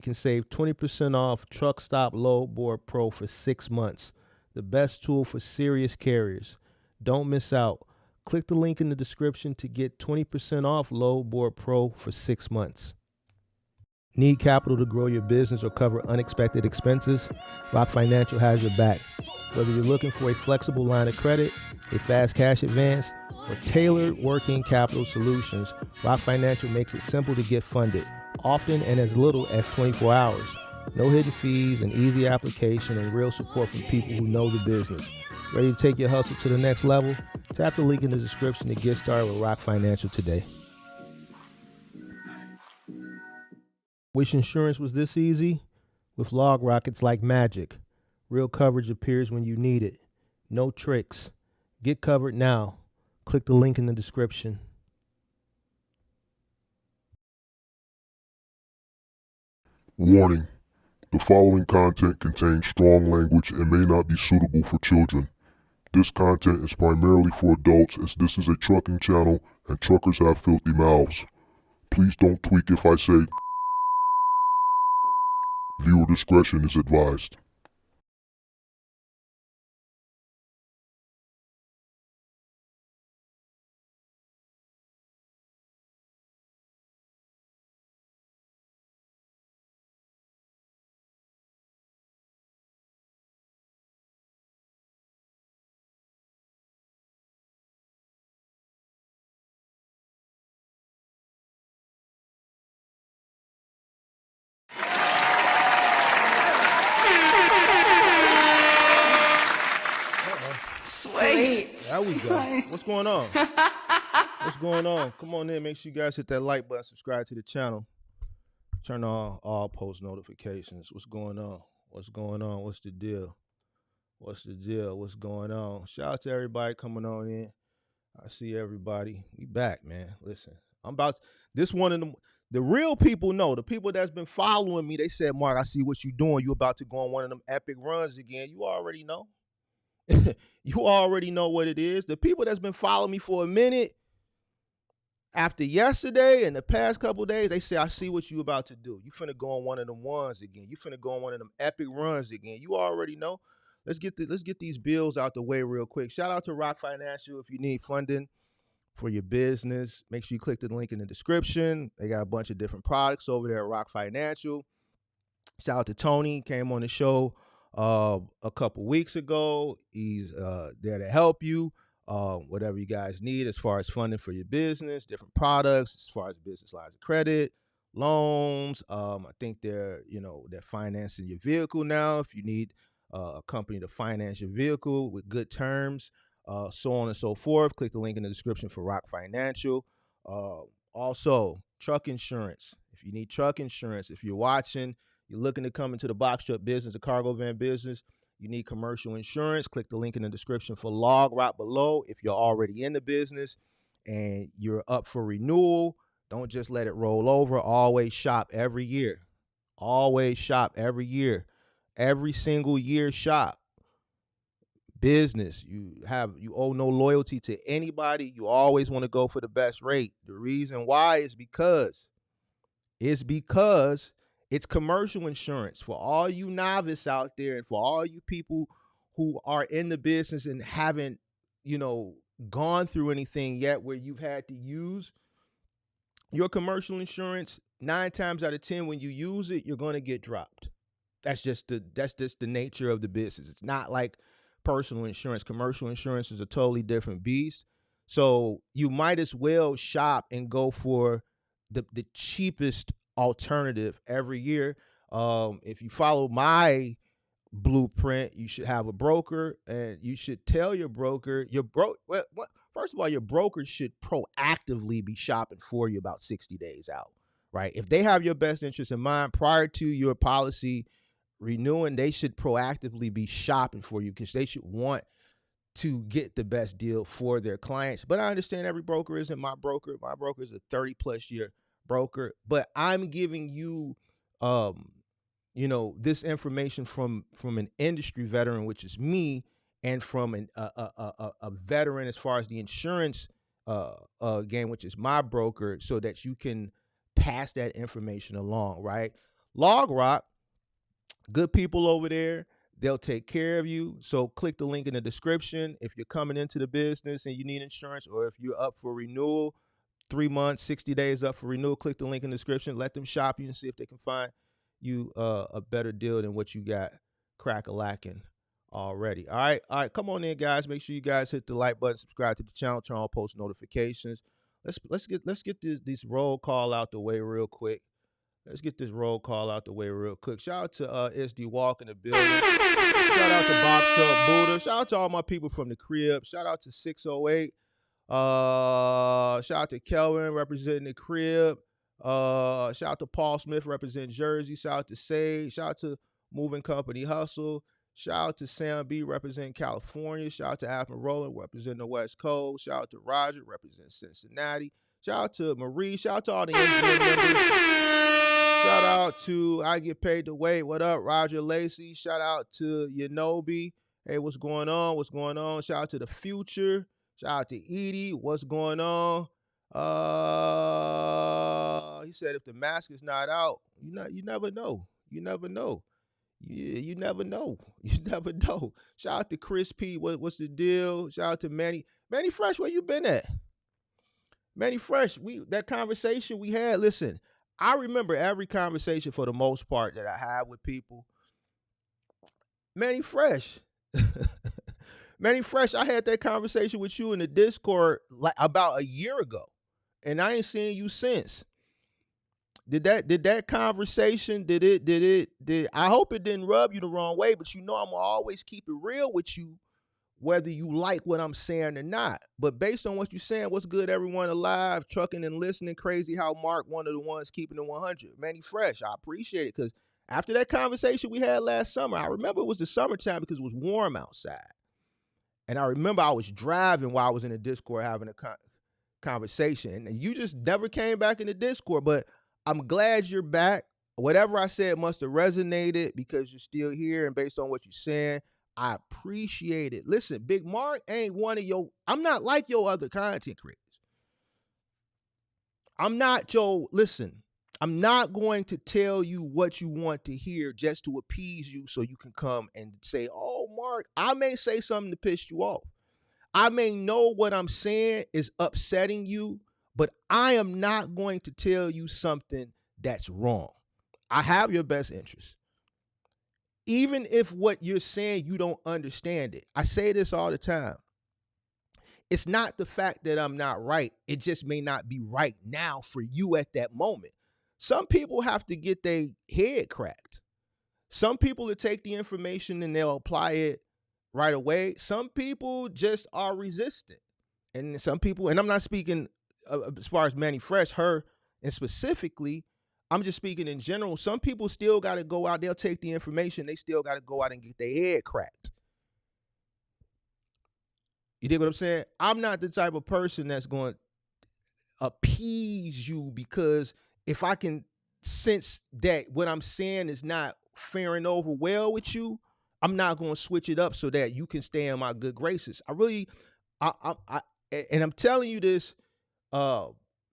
You can save 20% off Truck Stop Load Board Pro for 6 months. The best tool for serious carriers. Don't miss out. Click the link in the description to get 20% off Load Board Pro for 6 months. Need capital to grow your business or cover unexpected expenses? Rock Financial has your back. Whether you're looking for a flexible line of credit, a fast cash advance, or tailored working capital solutions, Rock Financial makes it simple to get funded, often in as little as 24 hours. No hidden fees, an easy application, and real support from people who know the business. Ready to take your hustle to the next level? Tap the link in the description to get started with Rock Financial today. Wish insurance was this easy? With LogRock, it's like magic. Real coverage appears when you need it. No tricks. Get covered now. Click the link in the description. Warning: the following content contains strong language and may not be suitable for children. This content is primarily for adults, as this is a trucking channel and truckers have filthy mouths. Please don't tweak if I say. Viewer discretion is advised. Sweet. There we go. What's going on? What's going on? Come on in. Make sure you guys hit that like button, subscribe to the channel. Turn on all post notifications. What's going on? What's going on? What's the deal? What's the deal? What's going on? Shout out to everybody coming on in. I see everybody. We back, man. Listen, I'm about this one of them. The real people know. The people that's been following me, they said, Mark, I see what you're doing. You about to go on one of them epic runs again. You already know. You already know what it is. The people that's been following me for a minute, after yesterday and the past couple days, they say, I see what you about to do. You finna go on one of them ones again. You finna go on one of them epic runs again. You already know. Let's get these bills out the way real quick. Shout out to Rock Financial. If you need funding for your business, make sure you click the link in the description. They got a bunch of different products over there at Rock Financial. Shout out to Tony, came on the show a couple weeks ago. He's there to help you. Whatever you guys need as far as funding for your business, different products, as far as business lines of credit, loans. I think they're financing your vehicle now. If you need a company to finance your vehicle with good terms, so on and so forth. Click the link in the description for Rock Financial. Also, truck insurance. If you need truck insurance, if you're watching, you're looking to come into the box truck business, the cargo van business, you need commercial insurance, click the link in the description for LogRock below. If you're already in the business and you're up for renewal, don't just let it roll over. Always shop every year. Always shop every year. Every single year shop. Business, you owe no loyalty to anybody. You always want to go for the best rate. The reason why is because it's commercial insurance. For all you novice out there and for all you people who are in the business and haven't, gone through anything yet where you've had to use your commercial insurance, 9 times out of 10 when you use it, you're going to get dropped. That's just the nature of the business. It's not like personal insurance. Commercial insurance is a totally different beast. So you might as well shop and go for the cheapest alternative every year. If you follow my blueprint, you should have a broker, and you should tell your broker first of all, your broker should proactively be shopping for you about 60 days out, right? If they have your best interest in mind prior to your policy renewing, they should proactively be shopping for you because they should want to get the best deal for their clients. But I understand every broker isn't my broker. My broker is a 30+ year broker, but I'm giving you this information from an industry veteran, which is me, and from a veteran as far as the insurance game, which is my broker, so that you can pass that information along, right? Log Rock, good people over there. They'll take care of you. So click the link in the description if you're coming into the business and you need insurance, or if you're up for renewal, 3 months, 60 days up for renewal. Click the link in the description. Let them shop you and see if they can find you a better deal than what you got crack-a-lacking already. All right. Come on in, guys. Make sure you guys hit the like button, subscribe to the channel, turn on post notifications. Let's get this roll call out the way real quick. Let's get this roll call out the way real quick. Shout out to SD Walk in the building. Shout out to Box Truck Buddha. Shout out to all my people from the crib. Shout out to 608. Shout out to Kelvin representing the crib. Shout out to Paul Smith representing Jersey. Shout out to Sage. Shout out to Moving Company Hustle. Shout out to Sam B representing California. Shout out to Aspen Roland representing the West Coast. Shout out to Roger representing Cincinnati. Shout out to Marie. Shout out to all the engineer members. Shout out to I Get Paid to Wait. What up, Roger Lacey? Shout out to Yanobi. Hey, what's going on? What's going on? Shout out to the Future. Shout out to Edie. What's going on? He said if the mask is not out, you never know. You never know. You never know. You never know. Shout out to Chris P. What's the deal? Shout out to Manny. Manny Fresh, where you been at? Manny Fresh, that conversation we had. Listen, I remember every conversation for the most part that I had with people. Manny Fresh. Manny Fresh, I had that conversation with you in the Discord like about a year ago, and I ain't seen you since. Did that conversation, I hope it didn't rub you the wrong way, but you know I'm gonna always keep it real with you, whether you like what I'm saying or not. But based on what you're saying, what's good, everyone alive, trucking and listening, crazy how Mark, one of the ones keeping it 100. Manny Fresh, I appreciate it, because after that conversation we had last summer, I remember it was the summertime because it was warm outside. And I remember I was driving while I was in the Discord having a conversation, and you just never came back in the Discord. But I'm glad you're back. Whatever I said must have resonated because you're still here, and based on what you're saying, I appreciate it. Listen, Big Mark ain't one of your, I'm not like your other content creators. I'm not going to tell you what you want to hear just to appease you so you can come and say, oh, Mark, I may say something to piss you off. I may know what I'm saying is upsetting you, but I am not going to tell you something that's wrong. I have your best interest. Even if what you're saying, you don't understand it. I say this all the time. It's not the fact that I'm not right. It just may not be right now for you at that moment. Some people have to get their head cracked. Some people will take the information and they'll apply it right away. Some people just are resistant. And some people, and I'm not speaking as far as Manny Fresh, her, and specifically, I'm just speaking in general. Some people still got to go out. They'll take the information. They still got to go out and get their head cracked. You dig what I'm saying? I'm not the type of person that's going to appease you, because if I can sense that what I'm saying is not faring over well with you, I'm not going to switch it up so that you can stay in my good graces. And I'm telling you this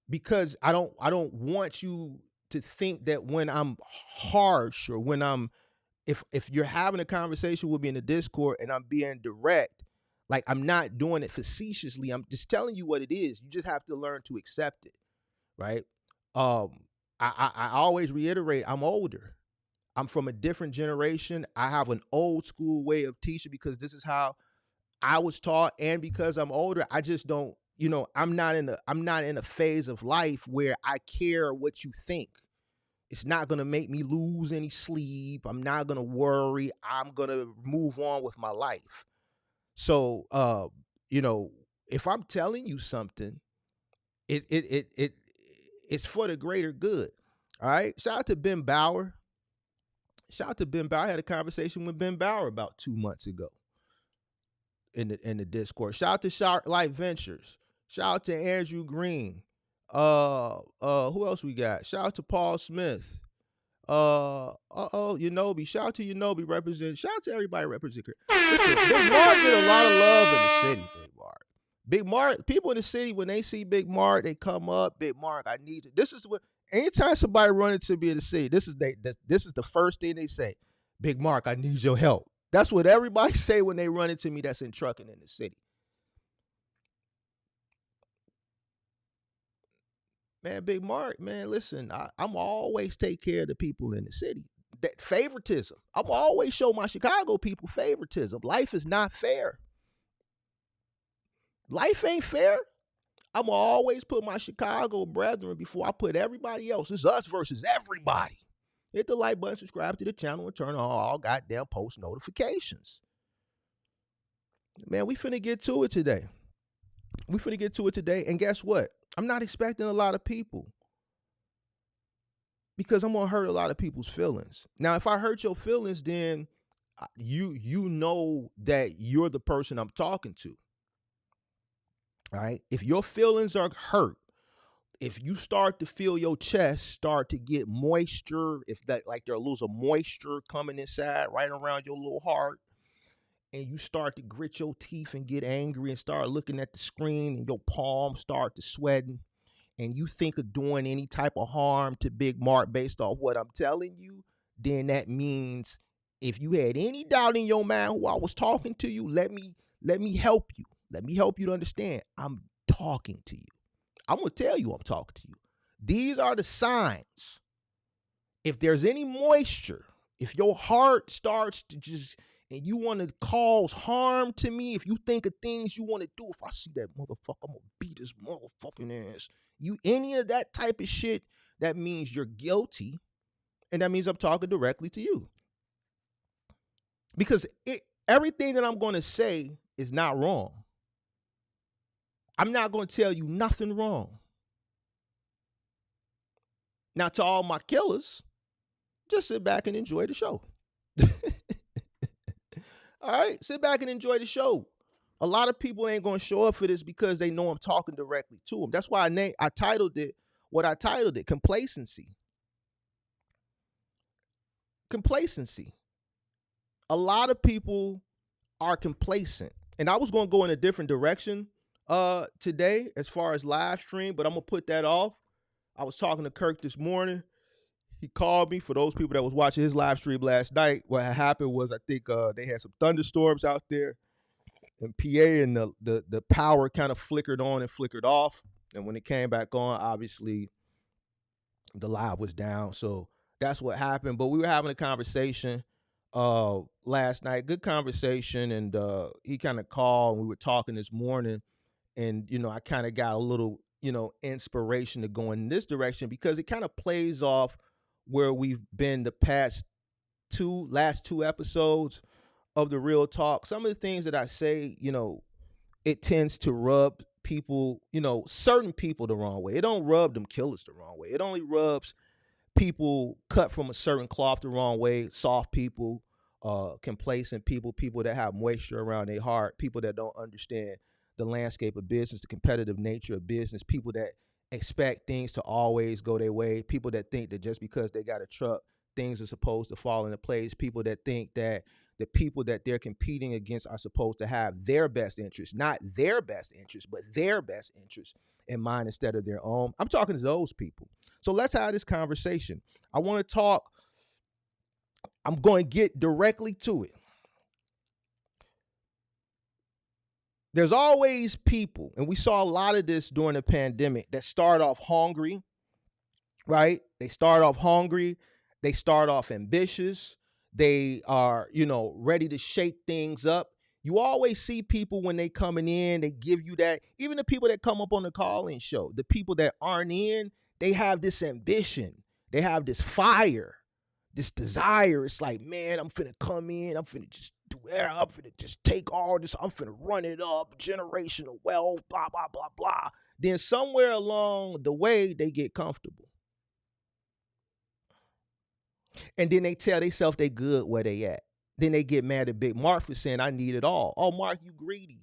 because I don't want you to think that when I'm harsh, or when if you're having a conversation with me in the Discord and I'm being direct, like, I'm not doing it facetiously. I'm just telling you what it is. You just have to learn to accept it, right? I always reiterate, I'm older. I'm from a different generation. I have an old school way of teaching because this is how I was taught, and because I'm older, I just don't, I'm not in a phase of life where I care what you think. It's not going to make me lose any sleep. I'm not going to worry. I'm going to move on with my life. So, if I'm telling you something, it's for the greater good. All right. Shout out to Ben Bauer. I had a conversation with Ben Bauer about 2 months ago in the Discord. Shout out to Shark Life Ventures. Shout out to Andrew Green. Who else we got? Shout out to Paul Smith. Yanobi. Shout out to Yanobi represent. Shout out to everybody representing. Listen, Big Mark get a lot of love in the city. Big Mark. People in the city, when they see Big Mark, they come up. Big Mark, I need you. This is what, anytime somebody run into me in the city, this is the first thing they say. Big Mark, I need your help. That's what everybody say when they run into me that's in trucking in the city. Man, Big Mark, man, listen, I'm always take care of the people in the city. That favoritism. I'm always show my Chicago people favoritism. Life is not fair. Life ain't fair. I'm always put my Chicago brethren before I put everybody else. It's us versus everybody. Hit the like button, subscribe to the channel, and turn on all goddamn post notifications. Man, we finna get to it today. And guess what? I'm not expecting a lot of people because I'm gonna hurt a lot of people's feelings. Now, if I hurt your feelings, then you know that you're the person I'm talking to. All right. If your feelings are hurt, if you start to feel your chest start to get moisture, if that like there's a little moisture coming inside right around your little heart, and you start to grit your teeth and get angry and start looking at the screen and your palms start to sweating, and you think of doing any type of harm to Big Mark based off what I'm telling you, then that means if you had any doubt in your mind who I was talking to you, let me help you. Let me help you to understand. I'm talking to you. I'm going to tell you I'm talking to you. These are the signs. If there's any moisture, if your heart starts to just, and you want to cause harm to me, if you think of things you want to do, if I see that motherfucker, I'm going to beat his motherfucking ass. Any of that type of shit, that means you're guilty. And that means I'm talking directly to you. Because everything that I'm going to say is not wrong. I'm not going to tell you nothing wrong. Now, to all my killers, just sit back and enjoy the show. All right, sit back and enjoy the show. A lot of people ain't going to show up for this because they know I'm talking directly to them. That's why I titled it what I titled it, Complacency. Complacency. A lot of people are complacent. And I was going to go in a different direction today as far as live stream, but I'm going to put that off. I was talking to Kirk this morning. He called me. For those people that was watching his live stream last night, what had happened was I think they had some thunderstorms out there in PA, and the power kind of flickered on and flickered off. And when it came back on, obviously the live was down. So that's what happened. But we were having a conversation last night, good conversation, and he kind of called and we were talking this morning, and I kind of got a little inspiration to go in this direction because it kind of plays off where we've been the last two episodes of the Real Talk. Some of the things that I say, it tends to rub people, certain people the wrong way. It don't rub them killers the wrong way. It only rubs people cut from a certain cloth the wrong way, soft people, complacent people, people that have moisture around their heart, people that don't understand the landscape of business, the competitive nature of business, people that expect things to always go their way, people that think that just because they got a truck, things are supposed to fall into place, people that think that the people that they're competing against are supposed to have their best interest, not their best interest, but their best interest in mind instead of their own. I'm talking to those people. So let's have this conversation. I want to talk. I'm going to get directly to it. There's always people, and we saw a lot of this during the pandemic, that start off hungry, right? They start off hungry. They start off ambitious. They are, ready to shake things up. You always see people when they coming in, they give you that. Even the people that come up on the call-in show, the people that aren't in, they have this ambition. They have this fire, this desire. It's like, man, I'm finna come in. I'm finna just do that. I'm finna just take all this. I'm finna run it up. Generational wealth, blah, blah, blah, blah. Then somewhere along the way, they get comfortable. And then they tell themselves they good where they at. Then they get mad at Big Mark for saying, I need it all. Oh, Mark, you greedy.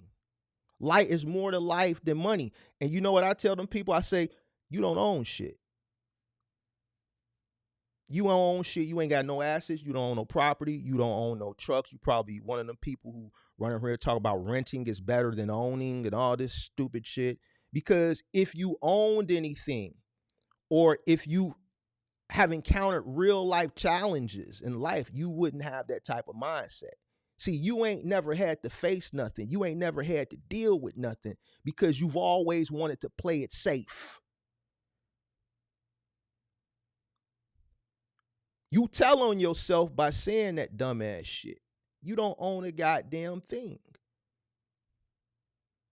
Light is more to life than money. And you know what I tell them people? I say, you don't own shit. You don't own shit. You ain't got no assets. You don't own no property. You don't own no trucks. You probably one of them people who run around here talk about renting is better than owning and all this stupid shit. Because if you owned anything, or if you have encountered real life challenges in life, you wouldn't have that type of mindset. See, you ain't never had to face nothing. You ain't never had to deal with nothing because you've always wanted to play it safe. You tell on yourself by saying that dumbass shit. You don't own a goddamn thing.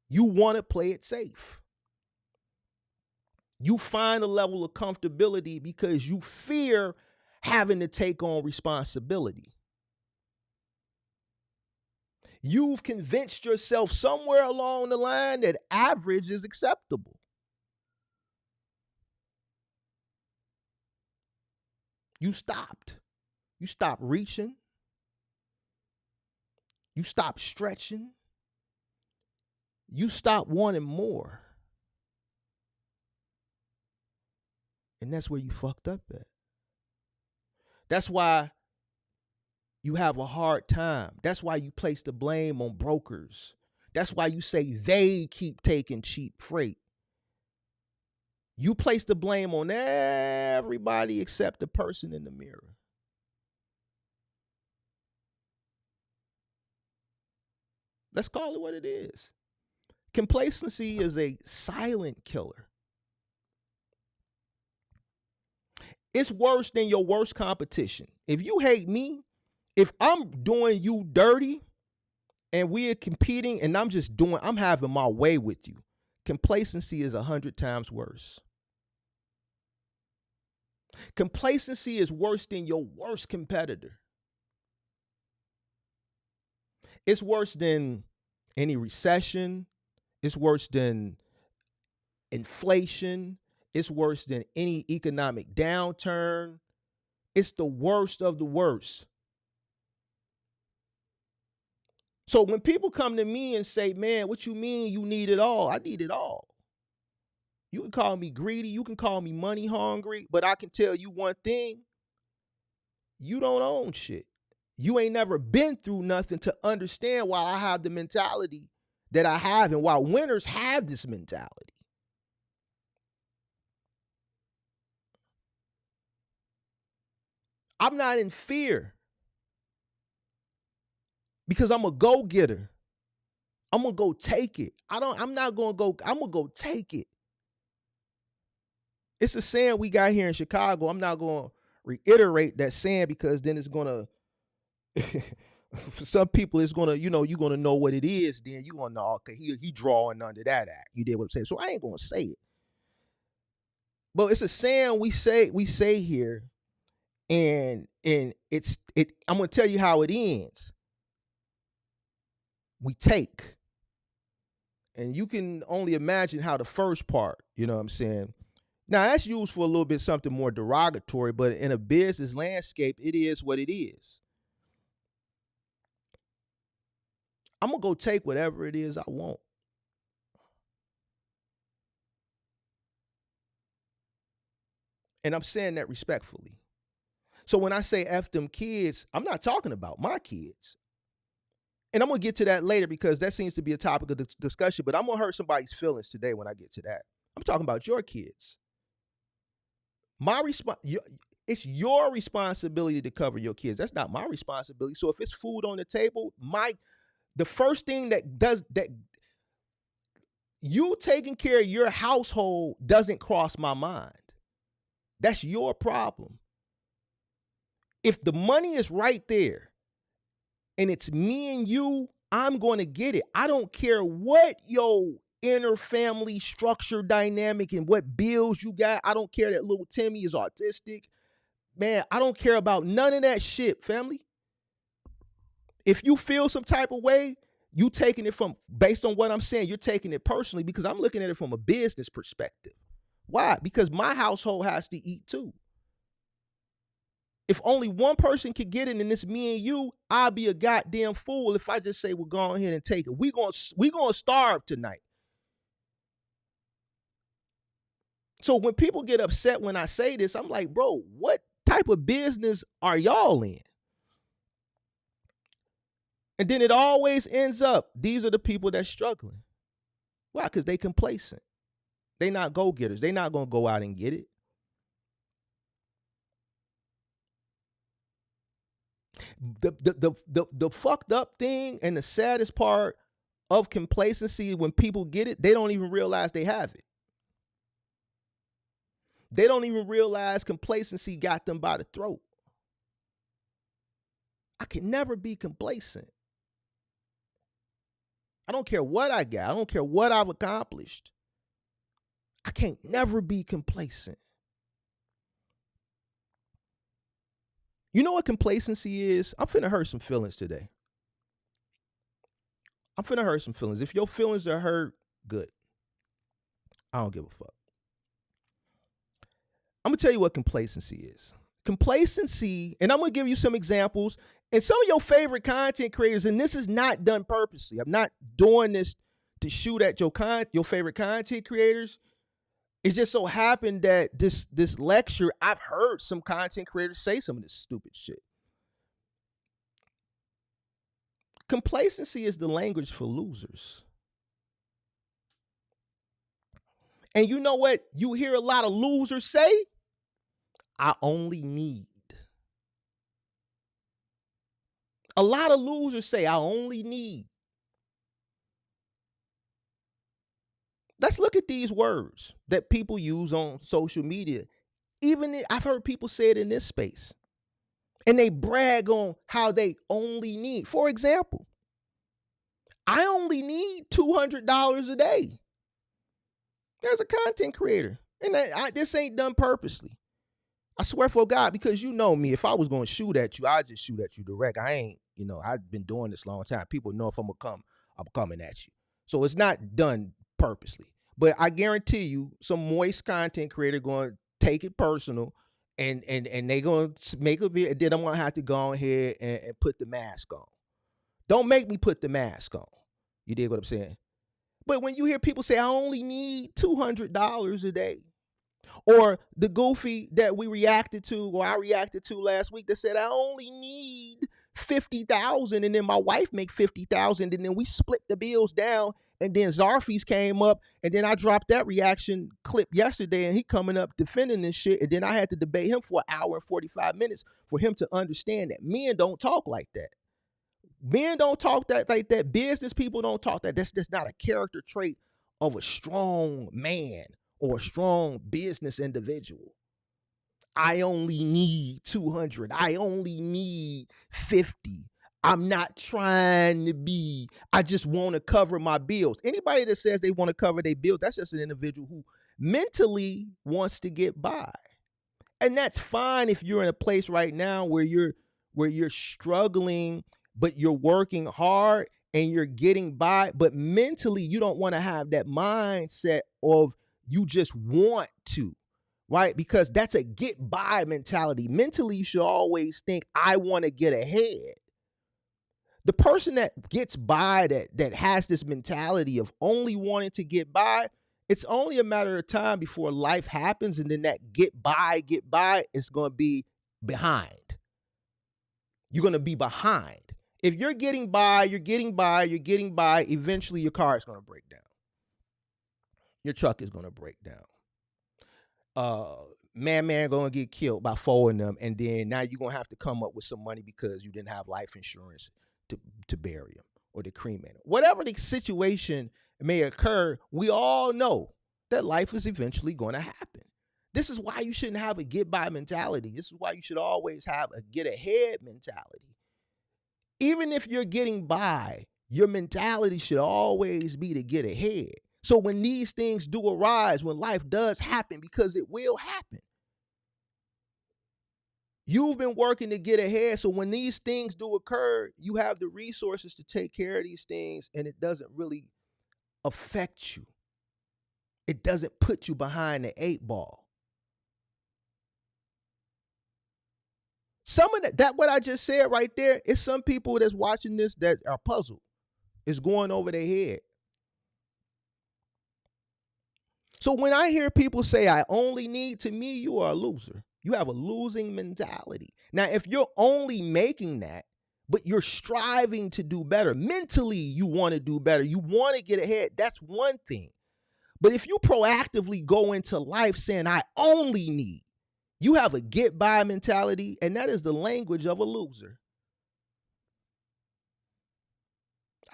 You want to play it safe. You find a level of comfortability because you fear having to take on responsibility. You've convinced yourself somewhere along the line that average is acceptable. You stopped. You stopped reaching. You stopped stretching. You stopped wanting more. And that's where you fucked up at. That's why you have a hard time. That's why you place the blame on brokers. That's why you say they keep taking cheap freight. You place the blame on everybody except the person in the mirror. Let's call it what it is. Complacency is a silent killer. It's worse than your worst competition. If you hate me, if I'm doing you dirty and we're competing and I'm having my way with you, complacency is 100 times worse. Complacency is worse than your worst competitor. It's worse than any recession. It's worse than inflation. It's worse than any economic downturn. It's the worst of the worst. So when people come to me and say, man, what you mean you need it all? I need it all. You can call me greedy. You can call me money hungry. But I can tell you one thing. You don't own shit. You ain't never been through nothing to understand why I have the mentality that I have and why winners have this mentality. I'm not in fear because I'm a go-getter. I'm going to go take it. I'm going to go take it. It's a saying we got here in Chicago. I'm not going to reiterate that saying because then it's going to, for some people, it's going to, you're going to know what it is. Then you're going to know, okay, he drawing under that act. You did what I'm saying. So I ain't going to say it. But it's a saying we say here, and I'm going to tell you how it ends. We take. And you can only imagine how the first part, you know what I'm saying? Now, that's used for a little bit something more derogatory, but in a business landscape, it is what it is. I'm going to go take whatever it is I want. And I'm saying that respectfully. So when I say F them kids, I'm not talking about my kids. And I'm going to get to that later because that seems to be a topic of discussion, but I'm going to hurt somebody's feelings today when I get to that. I'm talking about your kids. It's your responsibility to cover your kids. That's not my responsibility. So if it's food on the table, the first thing that you taking care of your household doesn't cross my mind. That's your problem. If the money is right there and it's me and you, I'm going to get it. I don't care what your inner family structure dynamic and what bills you got. I don't care that little Timmy is autistic. Man, I don't care about none of that shit, family. If you feel some type of way, you taking it based on what I'm saying, you're taking it personally because I'm looking at it from a business perspective. Why? Because my household has to eat too. If only one person could get it and it's me and you, I'll be a goddamn fool if I just say, well, go ahead and take it. We gonna starve tonight. So when people get upset when I say this, I'm like, bro, what type of business are y'all in? And then it always ends up, these are the people that's struggling. Why? Because they complacent. They not go-getters. They not going to go out and get it. The fucked up thing and the saddest part of complacency, when people get it, they don't even realize they have it. They don't even realize complacency got them by the throat. I can never be complacent. I don't care what I got. I don't care what I've accomplished. I can't never be complacent. You know what complacency is? I'm finna hurt some feelings today. I'm finna hurt some feelings. If your feelings are hurt, good. I don't give a fuck. I'm gonna tell you what complacency is. Complacency, and I'm gonna give you some examples, and some of your favorite content creators, and this is not done purposely. I'm not doing this to shoot at your favorite content creators. It just so happened that this lecture, I've heard some content creators say some of this stupid shit. Complacency is the language for losers. And you know what you hear a lot of losers say? I only need. A lot of losers say, I only need. Let's look at these words that people use on social media. I've heard people say it in this space. And they brag on how they only need. For example, I only need $200 a day. There's a content creator. And this ain't done purposely. I swear for God, because you know me, if I was going to shoot at you, I'd just shoot at you direct. I ain't, I've been doing this a long time. People know if I'm going to come, I'm coming at you. So it's not done purposely. But I guarantee you, some moist content creator going to take it personal and they going to make a video. Then I'm going to have to go ahead and put the mask on. Don't make me put the mask on. You dig what I'm saying? But when you hear people say, I only need $200 a day, or the goofy that we reacted to, or I reacted to last week, that said, I only need 50,000, and then my wife make 50,000, and then we split the bills down, and then Zarfies came up, and then I dropped that reaction clip yesterday, and he coming up defending this shit, and then I had to debate him for an hour and 45 minutes for him to understand that men don't talk like that. Men don't talk that like that. Business people don't talk that. That's not a character trait of a strong man or a strong business individual. I only need 200. I only need 50. I'm not trying to be, I just want to cover my bills. Anybody that says they want to cover their bills, that's just an individual who mentally wants to get by. And that's fine if you're in a place right now where you're struggling, but you're working hard and you're getting by. But mentally, you don't want to have that mindset of you just want to, right? Because that's a get by mentality. Mentally, you should always think, I want to get ahead. The person that gets by, that has this mentality of only wanting to get by, it's only a matter of time before life happens, and then that get by is going to be behind. You're going to be behind. If you're getting by, eventually your car is going to break down. Your truck is going to break down. Man going to get killed by four of them, and then now you're going to have to come up with some money because you didn't have life insurance to bury him or to cremate him. Whatever the situation may occur, we all know that life is eventually going to happen. This is why you shouldn't have a get-by mentality. This is why you should always have a get-ahead mentality. Even if you're getting by, your mentality should always be to get ahead. So when these things do arise, when life does happen, because it will happen, you've been working to get ahead. So when these things do occur, you have the resources to take care of these things, and it doesn't really affect you. It doesn't put you behind the 8 ball. Some of that what I just said right there is some people that's watching this that are puzzled. It's going over their head. So when I hear people say, I only need, to me, you are a loser. You have a losing mentality. Now, if you're only making that, but you're striving to do better, mentally you want to do better, you want to get ahead, that's one thing. But if you proactively go into life saying, I only need, you have a get by mentality, and that is the language of a loser.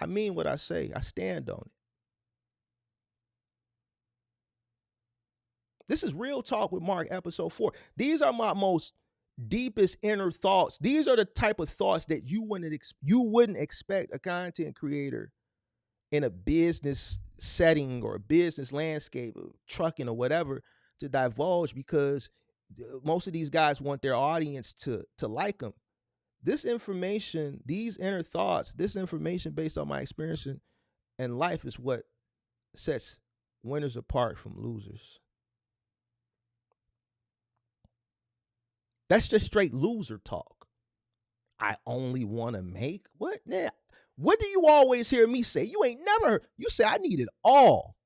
I mean what I say. I stand on it. This is Real Talk with Mark, episode 4. These are my most deepest inner thoughts. These are the type of thoughts that you wouldn't expect a content creator in a business setting or a business landscape, or trucking or whatever, to divulge, because most of these guys want their audience to like them. This information, these inner thoughts, this information based on my experience in life is what sets winners apart from losers. That's just straight loser talk. I only want to make what? Nah. What do you always hear me say? You ain't never heard. You say I need it all.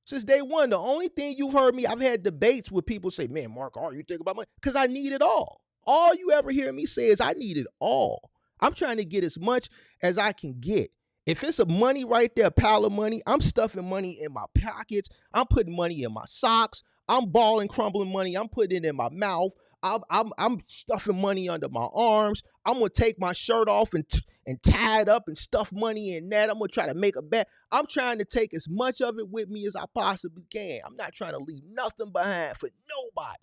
Since day one, the only thing you've heard me, I've had debates with people say, man, Mark, all you think about money? Because I need it all. All you ever hear me say is I need it all. I'm trying to get as much as I can get. If it's a money right there, a pile of money, I'm stuffing money in my pockets. I'm putting money in my socks. I'm balling, crumbling money. I'm putting it in my mouth. I'm stuffing money under my arms. I'm gonna take my shirt off and tie it up and stuff money in that. I'm gonna try to make a bet. I'm trying to take as much of it with me as I possibly can. I'm not trying to leave nothing behind for nobody.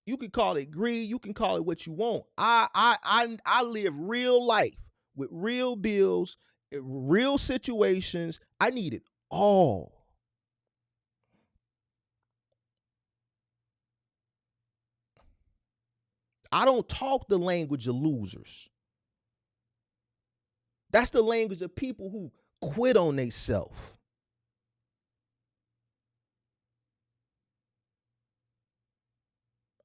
You can call it greed. You can call it what you want. I live real life with real bills, real situations. I need it all. I don't talk the language of losers. That's the language of people who quit on themselves.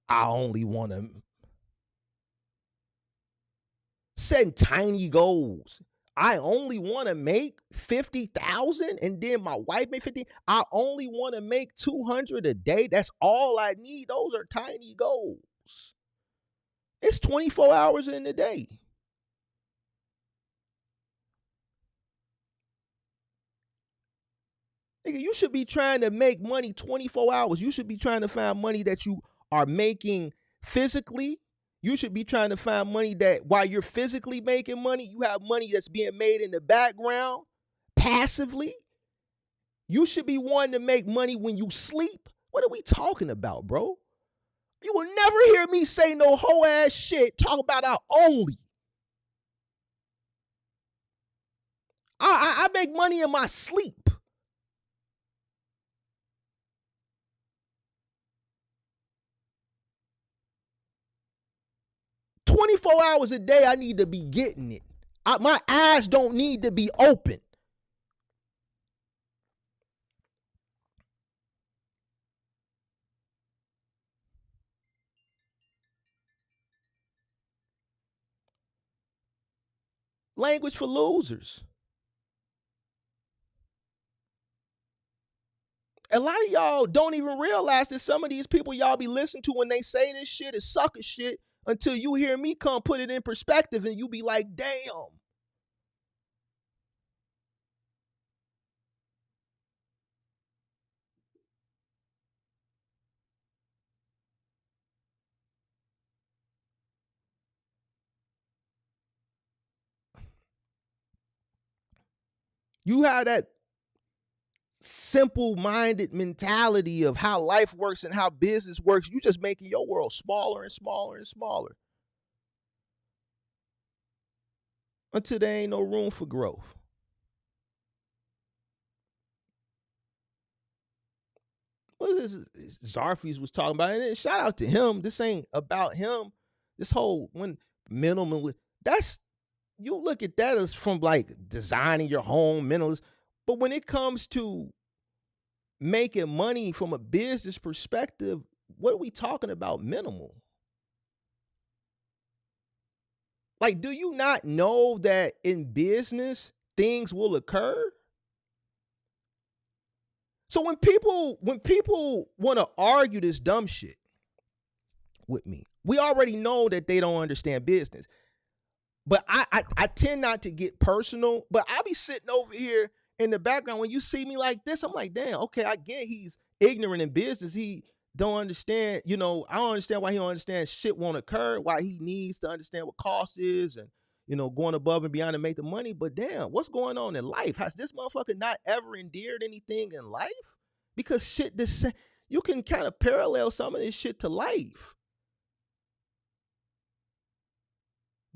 I only want to set tiny goals. I only want to make 50,000 and then my wife make 50. I only want to make 200 a day. That's all I need. Those are tiny goals. It's 24 hours in the day. Nigga, you should be trying to make money 24 hours. You should be trying to find money that you are making physically. You should be trying to find money that while you're physically making money, you have money that's being made in the background passively. You should be wanting to make money when you sleep. What are we talking about, bro? You will never hear me say no whole ass shit talk about I only. I make money in my sleep. "24 hours a day, I need to be getting it. My eyes don't need to be open. Language for losers. A lot of y'all don't even realize that some of these people y'all be listening to when they say this shit is sucker shit until you hear me come put it in perspective and you be like, damn. You have that simple-minded mentality of how life works and how business works. You just making your world smaller and smaller and smaller until there ain't no room for growth. What is Zarfis was talking about? And shout out to him. This ain't about him. This whole when minimal, that's, you look at that as from like designing your home, minimalist. But when it comes to making money from a business perspective, what are we talking about minimal? Like, do you not know that in business things will occur? So when people want to argue this dumb shit with me, we already know that they don't understand business. But I tend not to get personal, but I be sitting over here in the background when you see me like this, I'm like, damn, okay, I get he's ignorant in business. don't understand, I don't understand why he don't understand shit won't occur, why he needs to understand what cost is and going above and beyond to make the money. But damn, what's going on in life? Has this motherfucker not ever endured anything in life? Because shit, you can kind of parallel some of this shit to life.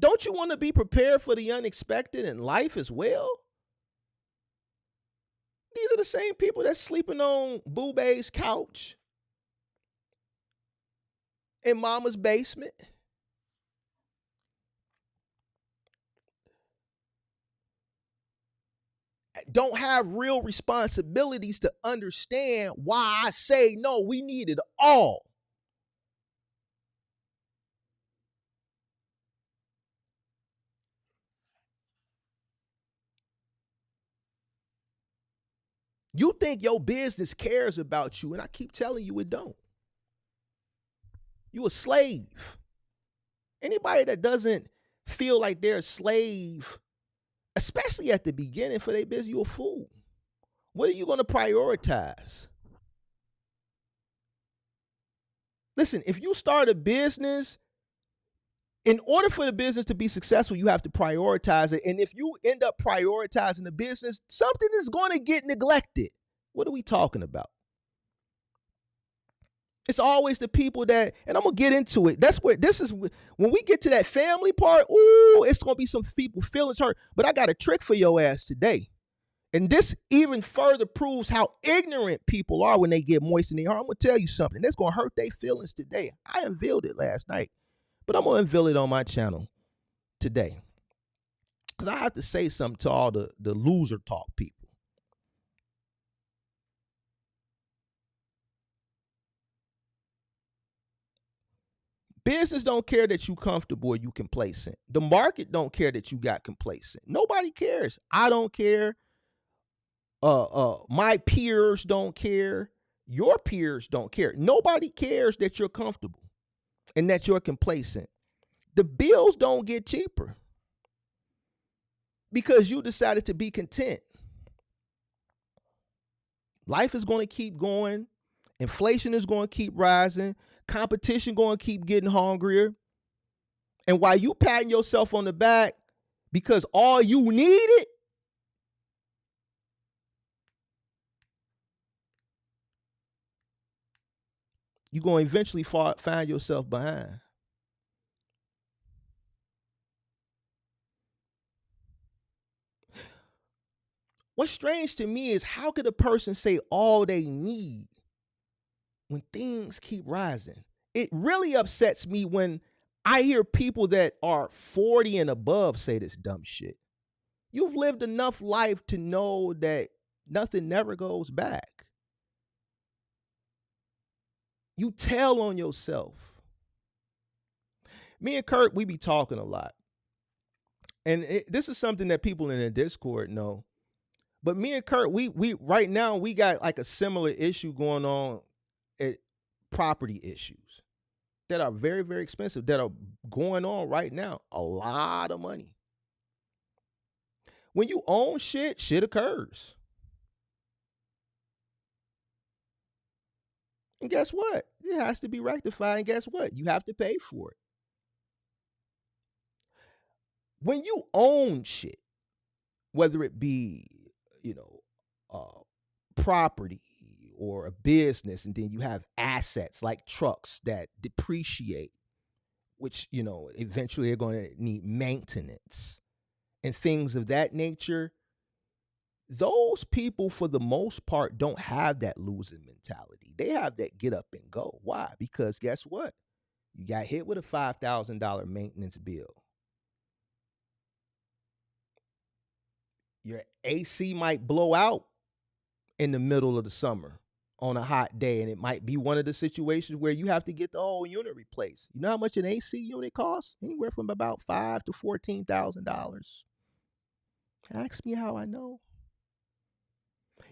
Don't you want to be prepared for the unexpected in life as well? These are the same people that's sleeping on Boo Bay's couch in mama's basement. Don't have real responsibilities to understand why I say no, we need it all. You think your business cares about you, and I keep telling you it don't. You a slave. Anybody that doesn't feel like they're a slave, especially at the beginning for their business, you a fool. What are you going to prioritize? Listen, if you start a business, in order for the business to be successful, you have to prioritize it. And if you end up prioritizing the business, something is going to get neglected. What are we talking about? It's always the people that, and I'm going to get into it. That's where this is, when we get to that family part, ooh, it's going to be some people feelings hurt. But I got a trick for your ass today. And this even further proves how ignorant people are when they get moist in their heart. I'm going to tell you something that's going to hurt their feelings today. I unveiled it last night, but I'm going to unveil it on my channel today. Because I have to say something to all the loser talk people. Business don't care that you comfortable or you complacent. The market don't care that you got complacent. Nobody cares. I don't care. My peers don't care. Your peers don't care. Nobody cares that you're comfortable and that you're complacent. The bills don't get cheaper because you decided to be content. Life is going to keep going. Inflation is going to keep rising. Competition going to keep getting hungrier. And while you patting yourself on the back because all you needed, you're going to eventually find yourself behind. What's strange to me is how could a person say all they need when things keep rising? It really upsets me when I hear people that are 40 and above say this dumb shit. You've lived enough life to know that nothing never goes back. You tell on yourself. Me and Kurt, we be talking a lot. And this is something that people in the Discord know. But me and Kurt, we right now we got like a similar issue going on at property issues that are very, very expensive, that are going on right now. A lot of money. When you own shit, shit occurs. And guess what? It has to be rectified. And guess what? You have to pay for it. When you own shit, whether it be, property or a business, and then you have assets like trucks that depreciate, which, eventually are going to need maintenance and things of that nature. Those people, for the most part, don't have that losing mentality. They have that get up and go. Why? Because guess what? You got hit with a $5,000 maintenance bill. Your AC might blow out in the middle of the summer on a hot day, and it might be one of the situations where you have to get the whole unit replaced. You know how much an AC unit costs? Anywhere from about $5,000 to $14,000. Ask me how I know.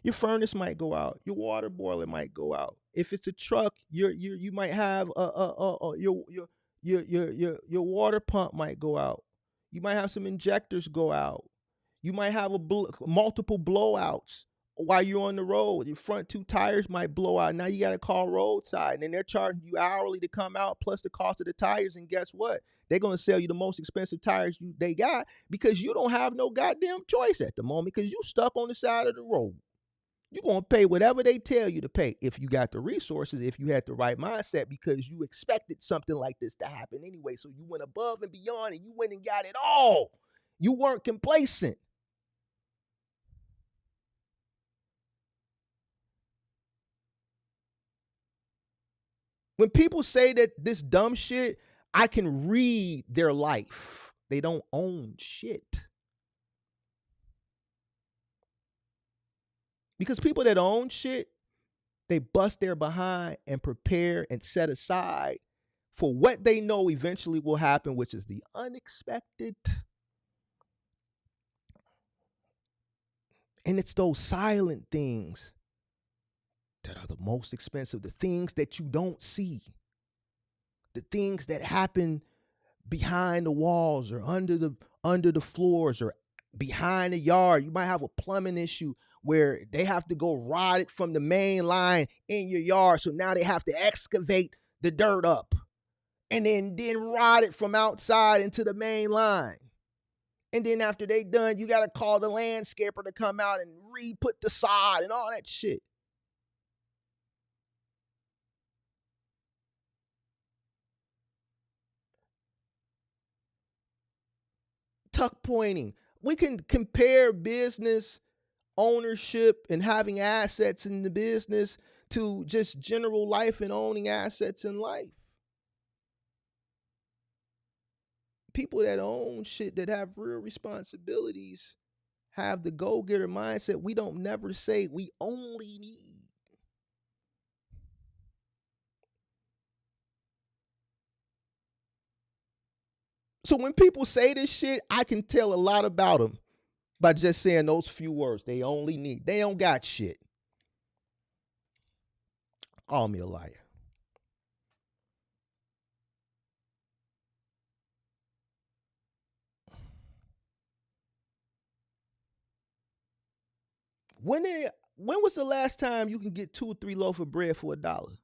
Your furnace might go out. Your water boiler might go out. If it's a truck, you might have your water pump might go out. You might have some injectors go out. You might have multiple blowouts while you're on the road. Your front two tires might blow out. Now you got to call roadside, and then they're charging you hourly to come out plus the cost of the tires. And guess what? They're going to sell you the most expensive tires they got because you don't have no goddamn choice at the moment because you stuck on the side of the road. You're going to pay whatever they tell you to pay if you got the resources, if you had the right mindset, because you expected something like this to happen anyway. So you went above and beyond and you went and got it all. You weren't complacent. When people say that this dumb shit, I can read their life. They don't own shit. Because people that own shit, they bust their behind and prepare and set aside for what they know eventually will happen, which is the unexpected. And it's those silent things that are the most expensive, the things that you don't see, the things that happen behind the walls or under the floors or behind the yard. You might have a plumbing issue where they have to go rod it from the main line in your yard. So now they have to excavate the dirt up and then rod it from outside into the main line. And then after they done, you got to call the landscaper to come out and re-put the sod and all that shit. Tuck pointing. We can compare business ownership and having assets in the business to just general life and owning assets in life. People that own shit, that have real responsibilities, have the go-getter mindset. We don't never say we only need. So when people say this shit, I can tell a lot about them by just saying those few words. They only need. They don't got shit. Call me a liar. When was the last time you can get 2 or 3 loaf of bread for $1?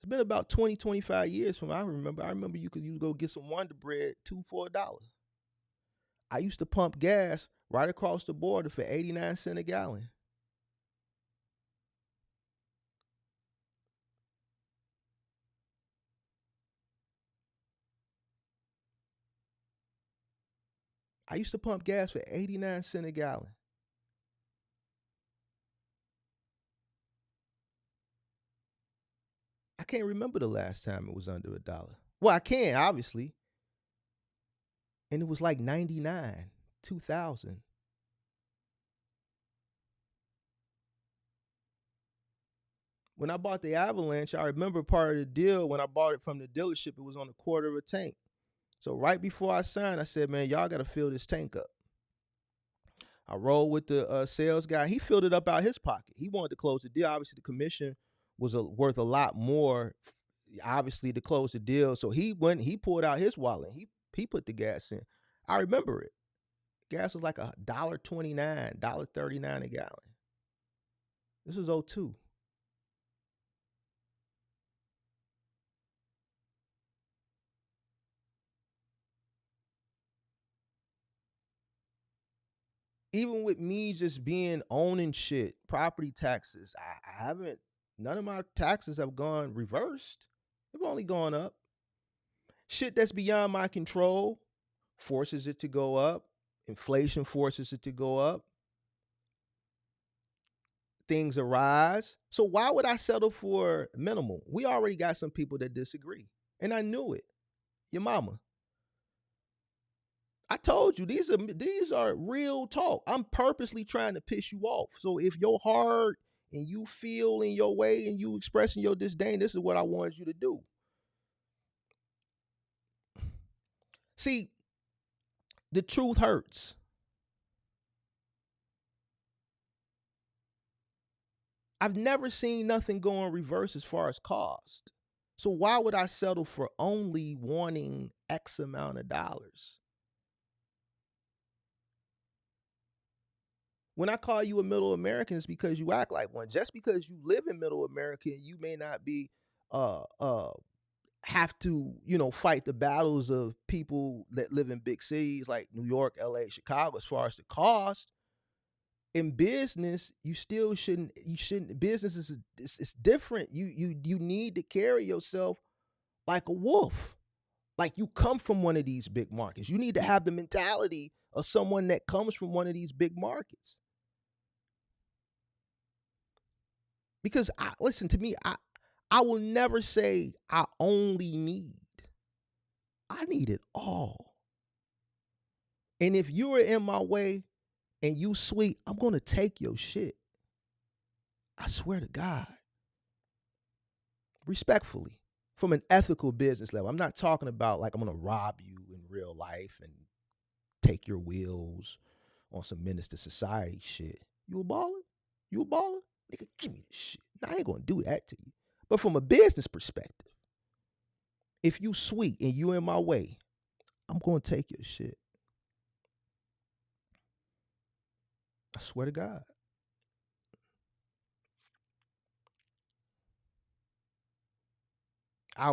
It's been about 20, 25 years from I remember. I remember you could go get some Wonder Bread 2 for $1. I used to pump gas right across the border for 89 cents a gallon. I used to pump gas for 89 cents a gallon. I can't remember the last time it was under $1. Well, I can, obviously. And it was like 99, 2000. When I bought the Avalanche, I remember part of the deal when I bought it from the dealership, it was on a quarter of a tank. So right before I signed, I said, man, y'all got to fill this tank up. I rolled with the sales guy. He filled it up out his pocket. He wanted to close the deal. Obviously, the commission was worth a lot more, obviously, to close the deal. So he went, he pulled out his wallet. He put the gas in. I remember it. Gas was like $1.29, $1.39 a gallon. This was 02. Even with me just being owning shit, property taxes, I haven't, none of my taxes have gone reversed. They've only gone up. Shit that's beyond my control forces it to go up. Inflation forces it to go up. Things arise. So why would I settle for minimal? We already got some people that disagree. And I knew it. Your mama. I told you these are real talk. I'm purposely trying to piss you off. So if your heart and you feel in your way and you expressing your disdain, this is what I wanted you to do. See, the truth hurts. I've never seen nothing go in reverse as far as cost. So why would I settle for only wanting X amount of dollars? When I call you a middle American, it's because you act like one. Just because you live in middle America, you may not be uh uh have to, fight the battles of people that live in big cities like New York, LA, Chicago as far as the cost. In business, you shouldn't business is it's different. You need to carry yourself like a wolf. Like you come from one of these big markets. You need to have the mentality of someone that comes from one of these big markets. Because listen to me, I will never say I only need. I need it all. And if you are in my way and you sweet, I'm gonna take your shit. I swear to God. Respectfully. From an ethical business level. I'm not talking about like I'm gonna rob you in real life and take your wheels on some menace to society shit. You a baller? You a baller? Nigga, give me this shit. Now, I ain't gonna do that to you. But from a business perspective, if you sweet and you in my way, I'm gonna take your shit. I swear to God.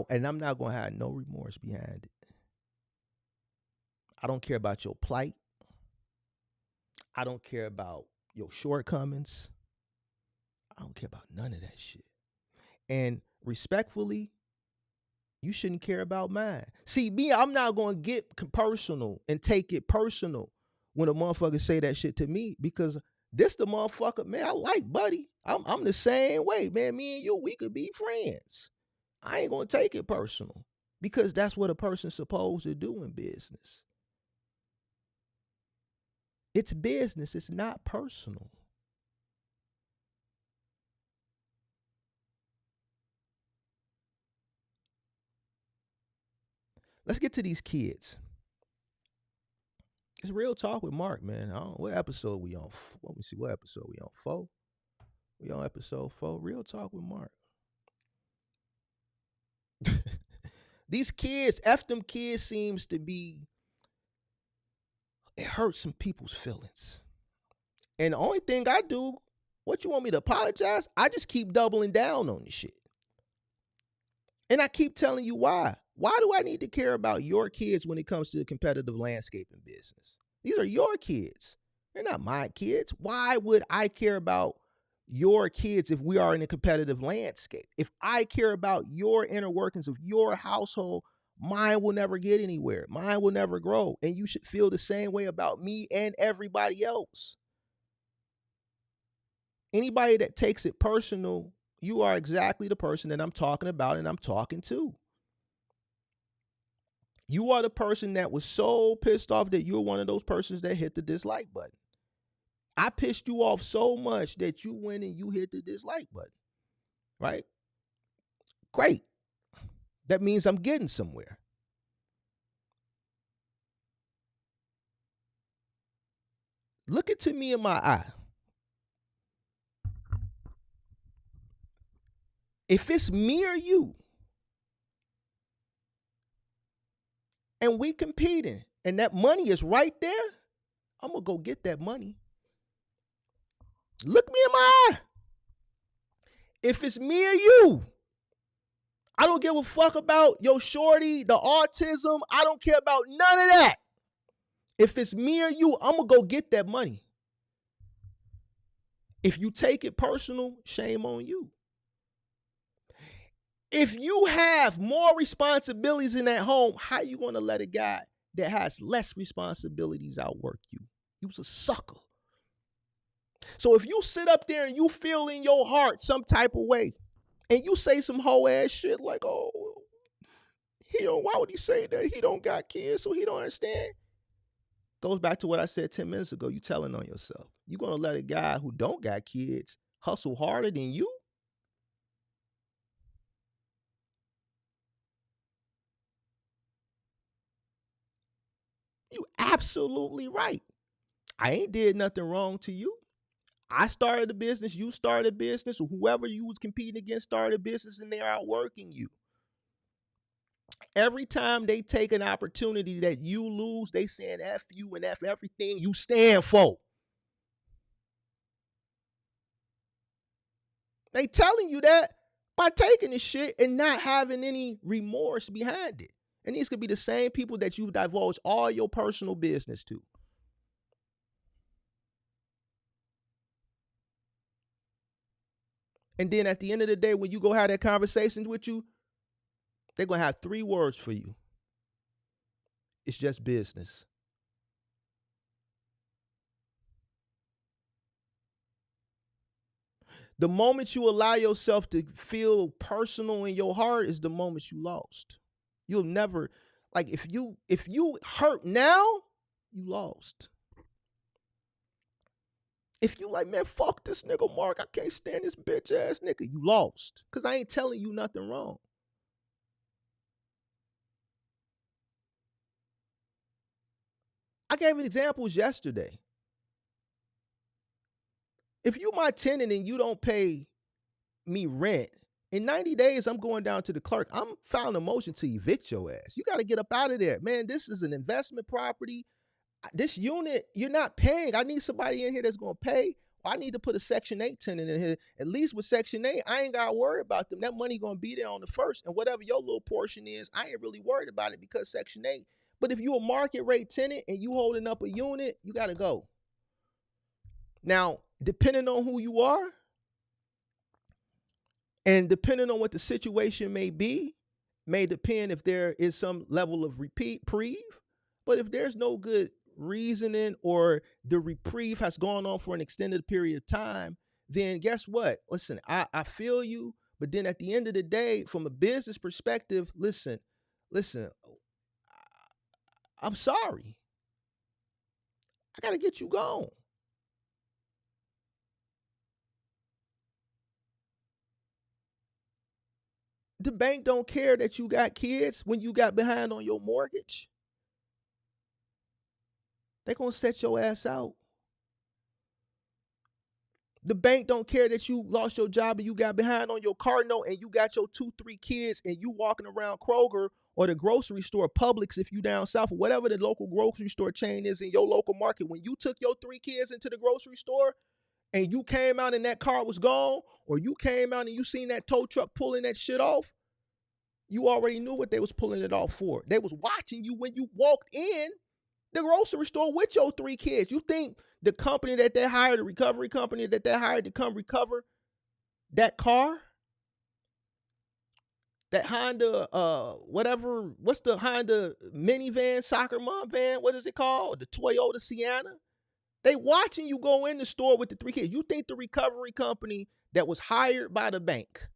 And I'm not gonna have no remorse behind it. I don't care about your plight. I don't care about your shortcomings. I don't care about none of that shit. And respectfully, you shouldn't care about mine. See, me, I'm not going to get personal and take it personal when a motherfucker say that shit to me because this the motherfucker, man, I like Buddy. I'm the same way, man. Me and you, we could be friends. I ain't going to take it personal because that's what a person's supposed to do in business. It's business. It's not personal. Let's get to these kids. It's real talk with Mark, man. I don't know what episode we on. Let me see what episode we on. 4. We on episode 4. Real talk with Mark. These kids, F them kids seems to be. It hurts some people's feelings. And the only thing I do, what you want me to apologize? I just keep doubling down on this shit. And I keep telling you why. Why do I need to care about your kids when it comes to the competitive landscape in business? These are your kids. They're not my kids. Why would I care about your kids if we are in a competitive landscape? If I care about your inner workings of your household, mine will never get anywhere. Mine will never grow. And you should feel the same way about me and everybody else. Anybody that takes it personal, you are exactly the person that I'm talking about and I'm talking to. You are the person that was so pissed off that you're one of those persons that hit the dislike button. I pissed you off so much that you went and you hit the dislike button. Right? Great. That means I'm getting somewhere. Look into me in my eye. If it's me or you, and we competing, and that money is right there, I'm gonna go get that money. Look me in my eye. If it's me or you, I don't give a fuck about your shorty, the autism. I don't care about none of that. If it's me or you, I'm gonna go get that money. If you take it personal, shame on you. If you have more responsibilities in that home, how you gonna let a guy that has less responsibilities outwork you? You's a sucker. So if you sit up there and you feel in your heart some type of way, and you say some whole ass shit like, "Oh, why would he say that? He don't got kids, so he don't understand." Goes back to what I said 10 minutes ago. You telling on yourself. You gonna let a guy who don't got kids hustle harder than you? You absolutely right. I ain't did nothing wrong to you. I started a business, you started a business, or whoever you was competing against started a business and they're outworking you. Every time they take an opportunity that you lose, they saying F you and F everything you stand for. They telling you that by taking this shit and not having any remorse behind it. And these could be the same people that you've divulged all your personal business to. And then at the end of the day, when you go have that conversation with you, they're going to have 3 words for you. It's just business. The moment you allow yourself to feel personal in your heart is the moment you lost. You'll never, like, if you hurt now, you lost. If you like, man, fuck this nigga Mark, I can't stand this bitch ass nigga, you lost. Because I ain't telling you nothing wrong. I gave examples yesterday. If you my tenant and you don't pay me rent, in 90 days, I'm going down to the clerk. I'm filing a motion to evict your ass. You got to get up out of there. Man, this is an investment property. This unit, you're not paying. I need somebody in here that's going to pay. I need to put a Section 8 tenant in here. At least with Section 8, I ain't got to worry about them. That money going to be there on the first. And whatever your little portion is, I ain't really worried about it because Section 8. But if you're a market rate tenant and you holding up a unit, you got to go. Now, depending on who you are, and depending on what the situation may be, may depend if there is some level of reprieve. But if there's no good reasoning or the reprieve has gone on for an extended period of time, then guess what? Listen, I feel you. But then at the end of the day, from a business perspective, listen, I'm sorry. I got to get you gone. The bank don't care that you got kids when you got behind on your mortgage. They're going to set your ass out. The bank don't care that you lost your job and you got behind on your car note and you got your 2-3 kids and you walking around Kroger or the grocery store, Publix if you down south, or whatever the local grocery store chain is in your local market. When you took your 3 kids into the grocery store and you came out and that car was gone, or you came out and you seen that tow truck pulling that shit off, you already knew what they was pulling it off for. They was watching you when you walked in the grocery store with your 3 kids. You think the company that they hired, the recovery company that they hired to come recover that car, that Honda, whatever, what's the Honda minivan, soccer mom van? What is it called? The Toyota Sienna. They watching you go in the store with the 3 kids. You think the recovery company that was hired by the bank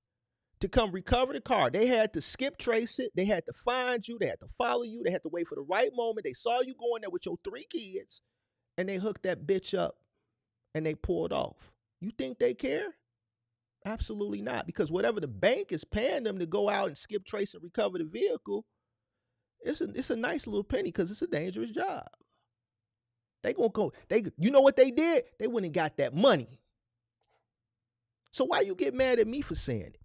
to come recover the car, they had to skip trace it, they had to find you, they had to follow you, they had to wait for the right moment. They saw you going there with your 3 kids, and they hooked that bitch up, and they pulled off. You think they care? Absolutely not, because whatever the bank is paying them to go out and skip trace and recover the vehicle, it's a nice little penny because it's a dangerous job. They gonna go. You know what they did? They went and got that money. So why you get mad at me for saying it?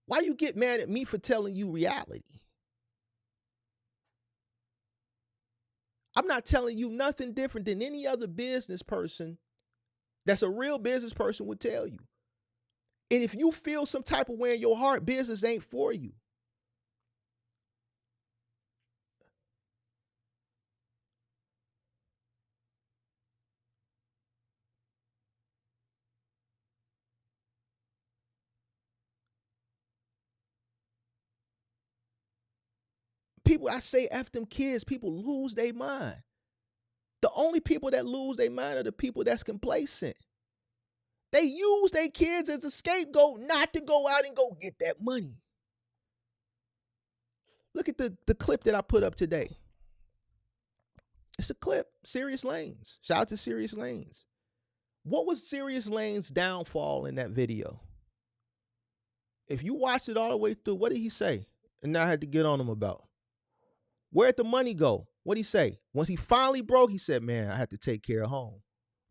Why you get mad at me for telling you reality? I'm not telling you nothing different than any other business person that's a real business person would tell you. And if you feel some type of way in your heart, business ain't for you. People, I say F them kids, people lose their mind. The only people that lose their mind are the people that's complacent. They use their kids as a scapegoat not to go out and go get that money. Look at the clip that I put up today. It's a clip, Serious Lanes. Shout out to Serious Lanes. What was Serious Lane's downfall in that video? If you watched it all the way through, what did he say? And now I had to get on him about. Where'd the money go? What'd he say? Once he finally broke, he said, man, I had to take care of home.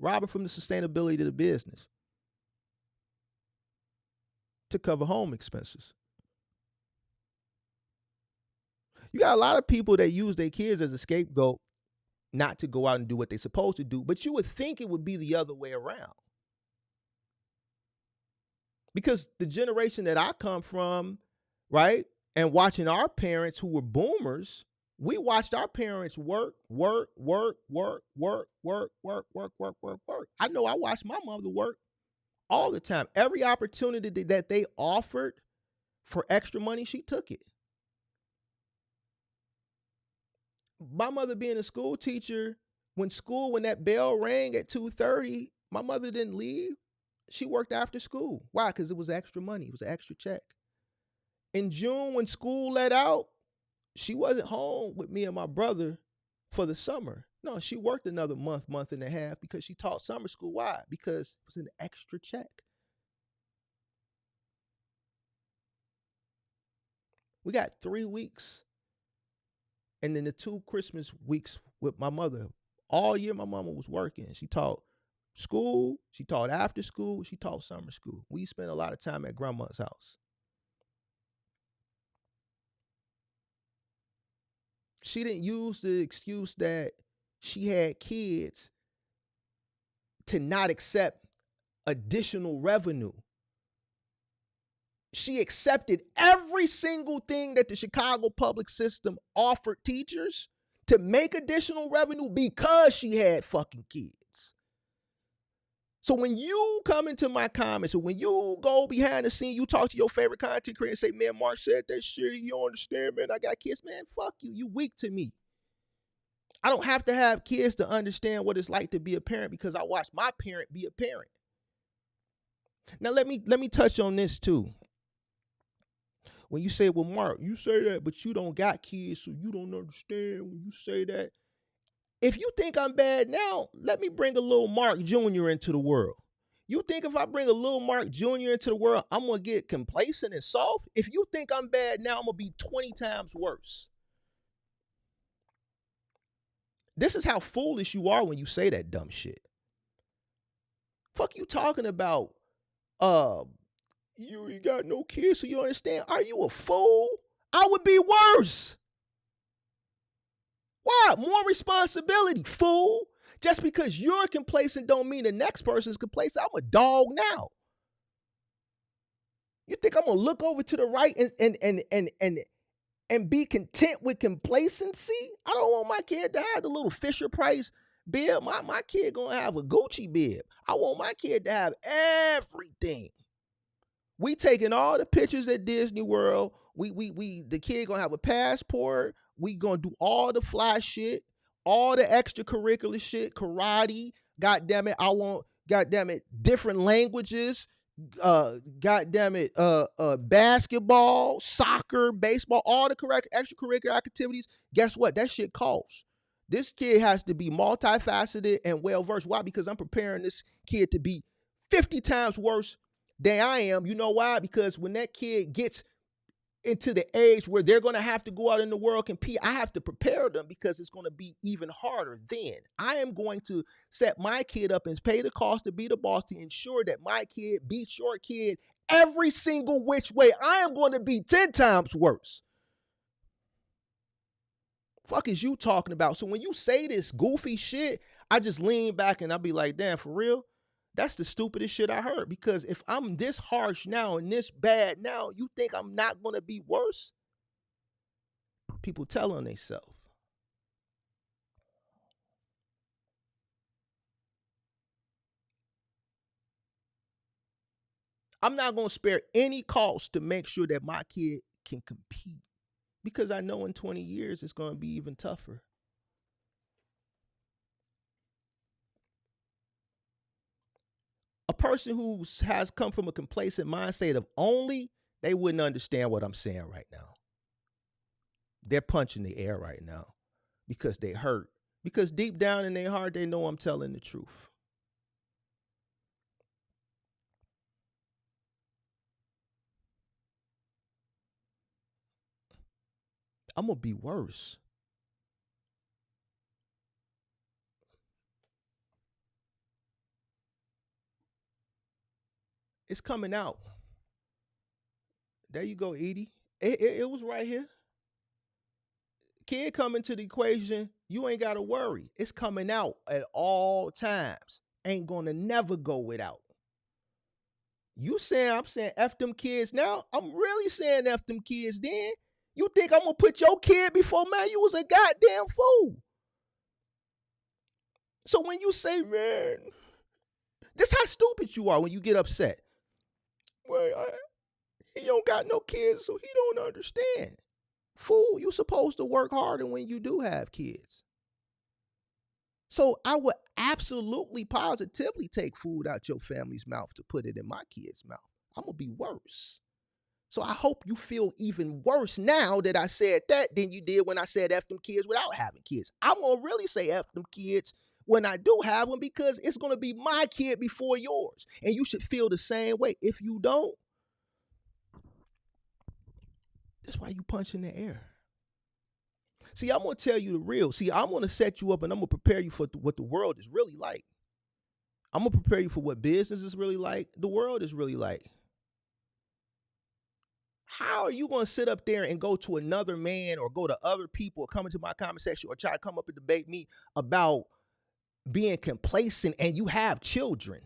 Robbing from the sustainability of the business to cover home expenses. You got a lot of people that use their kids as a scapegoat not to go out and do what they're supposed to do, but you would think it would be the other way around. Because the generation that I come from, right, and watching our parents who were boomers, we watched our parents work. I know I watched my mother work all the time. Every opportunity that they offered for extra money, she took it. My mother being a school teacher, when that bell rang at 2:30, my mother didn't leave. She worked after school. Why? Because it was extra money. It was an extra check. In June, when school let out, she wasn't home with me and my brother for the summer. No, she worked another month and a half because she taught summer school. Why? Because it was an extra check. We got 3 weeks and then the 2 Christmas weeks with my mother. All year my mama was working. She taught school, she taught after school, she taught summer school. We spent a lot of time at grandma's house. She didn't use the excuse that she had kids to not accept additional revenue. She accepted every single thing that the Chicago public system offered teachers to make additional revenue because she had fucking kids. So when you come into my comments or when you go behind the scene, you talk to your favorite content creator and say, man, Mark said that shit. You don't understand, man. I got kids. Man, fuck you. You weak to me. I don't have to have kids to understand what it's like to be a parent because I watched my parent be a parent. Now let me touch on this too. When you say, well, Mark, you say that, but you don't got kids, so you don't understand when you say that. If you think I'm bad now, let me bring a little Mark Jr. into the world. You think if I bring a little Mark Jr. into the world, I'm going to get complacent and soft? If you think I'm bad now, I'm going to be 20 times worse. This is how foolish you are when you say that dumb shit. Fuck you talking about, you got no kids, so you understand? Are you a fool? I would be worse. Why? More responsibility, fool. Just because you're complacent don't mean the next person's complacent. I'm a dog now. You think I'm gonna look over to the right and be content with complacency? I don't want my kid to have the little Fisher Price bib. My kid gonna have a Gucci bib. I want my kid to have everything. We taking all the pictures at Disney World. The kid gonna have a passport. We gonna do all the fly shit, all the extracurricular shit, karate. God damn it, I want, God damn it, different languages. God damn it, basketball, soccer, baseball, all the correct extracurricular activities. Guess what? That shit costs. This kid has to be multifaceted and well versed. Why? Because I'm preparing this kid to be 50 times worse than I am. You know why? Because when that kid gets into the age where they're going to have to go out in the world compete, I have to prepare them because it's going to be even harder then. I am going to set my kid up and pay the cost to be the boss to ensure that my kid beats your kid every single which way. I am going to be 10 times worse. Fuck is you talking about? So when you say this goofy shit, I just lean back and I'll be like, damn, for real? That's the stupidest shit I heard. Because if I'm this harsh now and this bad now, you think I'm not going to be worse? People tell on themselves. I'm not going to spare any cost to make sure that my kid can compete. Because I know in 20 years it's going to be even tougher. A person who has come from a complacent mindset of only, they wouldn't understand what I'm saying right now. They're punching the air right now because they hurt. Because deep down in their heart, they know I'm telling the truth. I'm going to be worse. It's coming out. There you go, Edie. It was right here. Kid come into the equation You ain't gotta worry. It's coming out at all times. Ain't gonna never go without. You saying I'm saying F them kids now? I'm really saying F them kids then. You think I'm gonna put your kid before mine? You was a goddamn fool. So when you say, man, this how stupid you are when you get upset. Well, he don't got no kids, so he don't understand. Fool, you supposed to work harder when you do have kids. So I would absolutely positively take food out your family's mouth to put it in my kid's mouth. I'm gonna be worse. So I hope you feel even worse now that I said that than you did when I said F them kids without having kids. I'm gonna really say F them kids when I do have them because it's gonna be my kid before yours. And you should feel the same way. If you don't, that's why you punch in the air. See, I'm going to tell you the real. See, I'm going to set you up and I'm going to prepare you for what the world is really like. I'm going to prepare you for what business is really like, the world is really like. How are you going to sit up there and go to another man or go to other people or come into my comment section or try to come up and debate me about being complacent and you have children?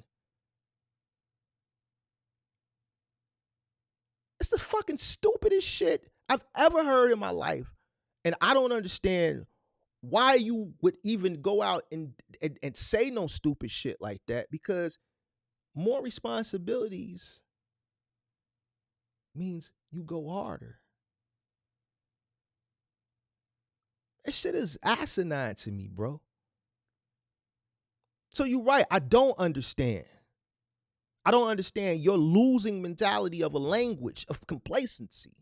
It's the fucking stupidest shit I've ever heard in my life. And I don't understand why you would even go out and say no stupid shit like that, because more responsibilities means you go harder. That shit is asinine to me, bro. So you're right. I don't understand. I don't understand your losing mentality of a language of complacency.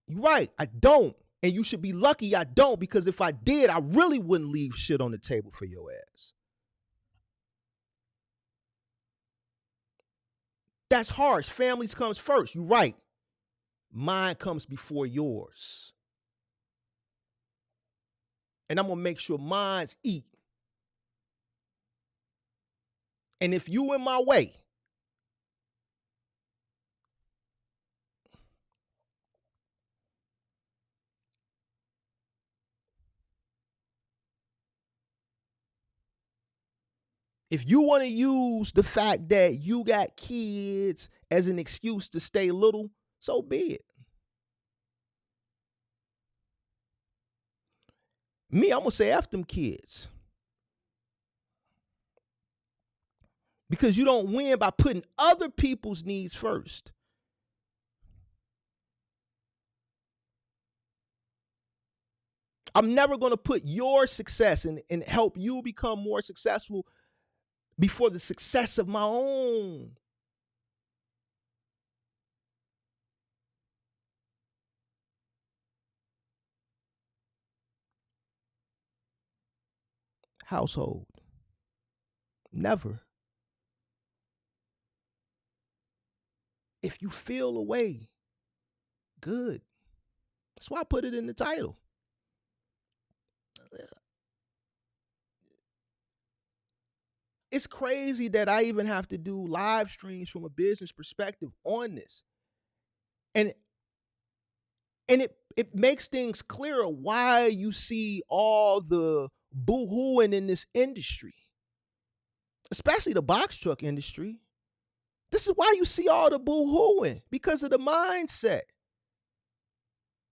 You're right. I don't. And you should be lucky I don't, because if I did, I really wouldn't leave shit on the table for your ass. That's harsh. Families comes first. You're right. Mine comes before yours. And I'm going to make sure mine's eat. And if you in my way, if you want to use the fact that you got kids as an excuse to stay little, so be it. Me, I'm going to say F them kids. Because you don't win by putting other people's needs first. I'm never going to put your success and help you become more successful before the success of my own. Household. Never. If you feel away, good. That's why I put it in the title. It's crazy that I even have to do live streams from a business perspective on this. And it makes things clearer why you see all the boo-hooing in this industry, especially the box truck industry. This is why you see all the boo-hooing, because of the mindset.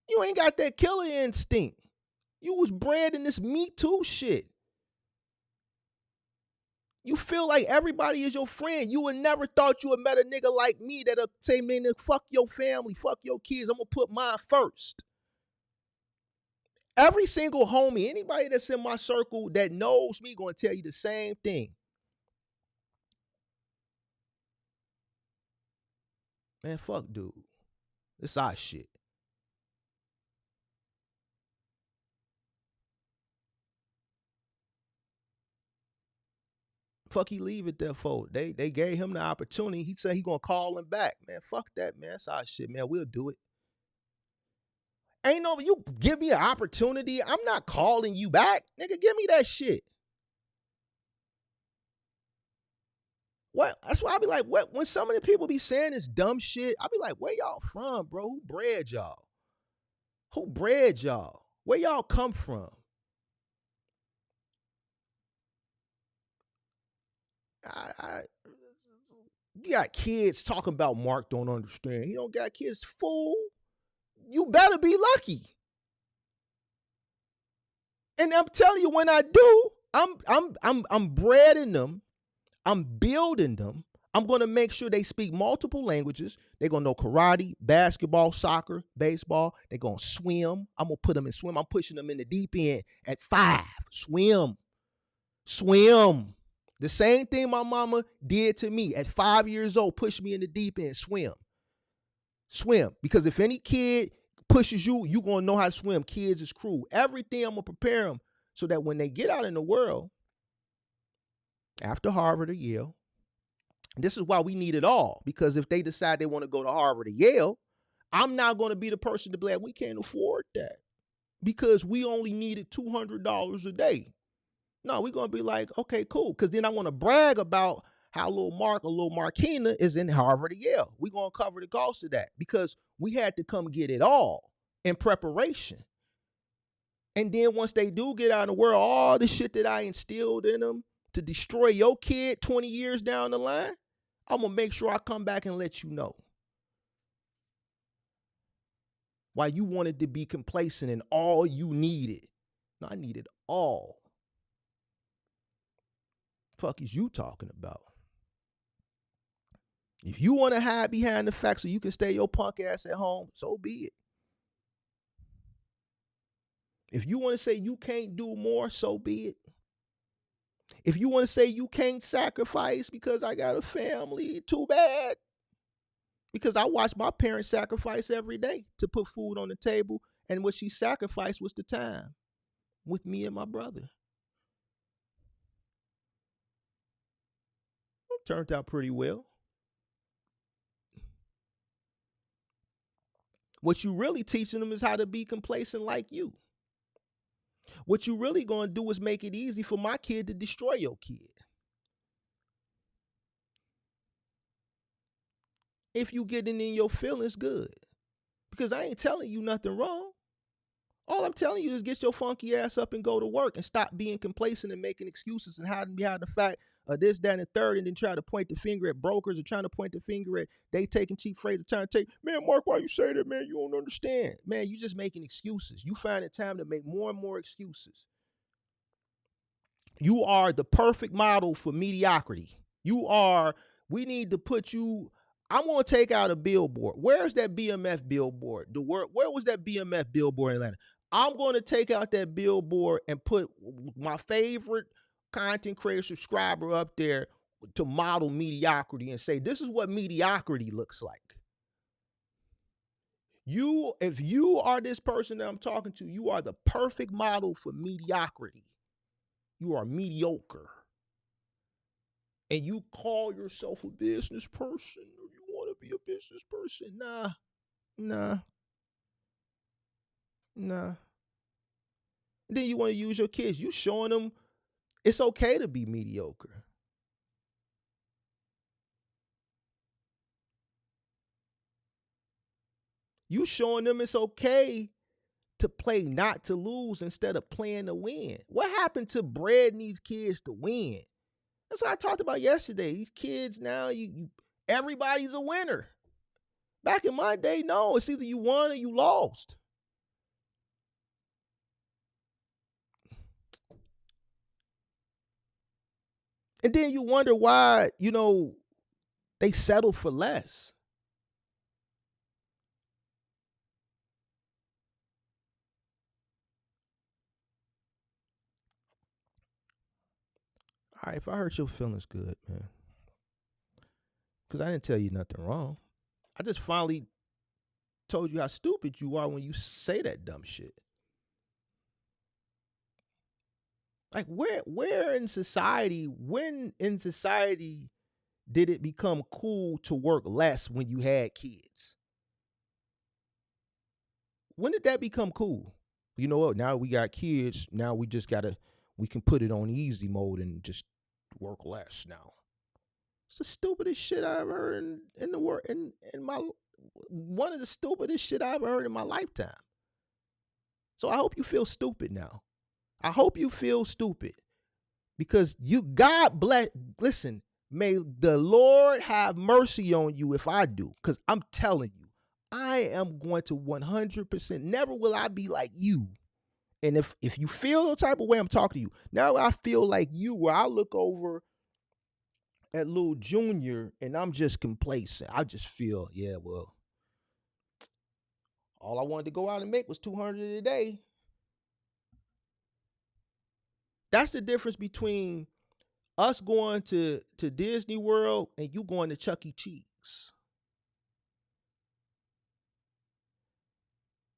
You ain't got that killer instinct. You was bred in this Me Too shit. You feel like everybody is your friend. You would never thought you would met a nigga like me that'll say, man, fuck your family, fuck your kids. I'm going to put mine first. Every single homie, anybody that's in my circle that knows me, going to tell you the same thing. Man, fuck dude. It's our shit. Fuck he leave it there for? They gave him the opportunity. He said he gonna call him back. Man, fuck that, man. That's our shit, man. We'll do it. Ain't no, you give me an opportunity. I'm not calling you back. Nigga, give me that shit. What? That's why I be like, what? When some of the people be saying this dumb shit, I be like, where y'all from, bro? Who bred y'all? Who bred y'all? Where y'all come from? I you got kids talking about Mark don't understand. He don't got kids. Fool. You better be lucky. And I'm telling you, when I do, I'm breeding them. I'm building them. I'm going to make sure they speak multiple languages. They're going to know karate, basketball, soccer, baseball. They're going to swim. I'm going to put them in swim. I'm pushing them in the deep end at 5. Swim. Swim. The same thing my mama did to me at 5 years old, pushed me in the deep end. Swim. Swim. Because if any kid pushes you, you're going to know how to swim. Kids is cruel. Everything I'm going to prepare them so that when they get out in the world, after Harvard or Yale, this is why we need it all. Because if they decide they want to go to Harvard or Yale, I'm not going to be the person to be like, we can't afford that because we only needed $200 a day. No, we're going to be like, okay, cool. Because then I want to brag about how little Mark or little Markina is in Harvard or Yale. We're going to cover the cost of that because we had to come get it all in preparation. And then once they do get out in the world, all the shit that I instilled in them to destroy your kid 20 years down the line, I'm going to make sure I come back and let you know. Why you wanted to be complacent and all you needed. No, I needed all. Fuck is you talking about? If you want to hide behind the fact so you can stay your punk ass at home, so be it. If you want to say you can't do more, so be it. If you want to say you can't sacrifice because I got a family, too bad. Because I watch my parents sacrifice every day to put food on the table, and what she sacrificed was the time with me and my brother. It turned out pretty well. What you really teaching them is how to be complacent like you. What you really going to do is make it easy for my kid to destroy your kid. If you getting in your feelings, good. Because I ain't telling you nothing wrong. All I'm telling you is get your funky ass up and go to work and stop being complacent and making excuses and hiding behind the fact of this, that, and the third, and then try to point the finger at brokers or trying to point the finger at they taking cheap freight or trying to take, man, Mark, why you say that, man? You don't understand. Man, you just making excuses. You find it time to make more and more excuses. You are the perfect model for mediocrity. We need to put you, I'm going to take out a billboard. Where's that BMF billboard? Where was that BMF billboard in Atlanta? I'm going to take out that billboard and put my favorite content creator subscriber up there to model mediocrity and say, this is what mediocrity looks like. If you are this person that I'm talking to, you are the perfect model for mediocrity. You are mediocre. And you call yourself a business person or you want to be a business person. Nah. Then you want to use your kids. You showing them it's okay to be mediocre. You showing them it's okay to play not to lose instead of playing to win. What happened to breeding these kids to win? That's what I talked about yesterday. These kids now, everybody's a winner. Back in my day, no, it's either you won or you lost. And then you wonder why, they settle for less. All right, if I hurt your feelings, good, man. Because I didn't tell you nothing wrong. I just finally told you how stupid you are when you say that dumb shit. Like where in society, when in society did it become cool to work less when you had kids? When did that become cool? You know what? Now we got kids. Now we can put it on easy mode and just work less now. It's the stupidest shit I ever heard in the world. In my one of the stupidest shit I ever heard in my lifetime. So I hope you feel stupid now. I hope you feel stupid because God bless. Listen, may the Lord have mercy on you if I do, because I'm telling you, I am going to 100%. Never will I be like you. And if you feel no type of way, I'm talking to you. Now I feel like you, where I look over at little Junior and I'm just complacent. I just feel, yeah, well, all I wanted to go out and make was 200 a day. That's the difference between us going to Disney World and you going to Chuck E. Cheese.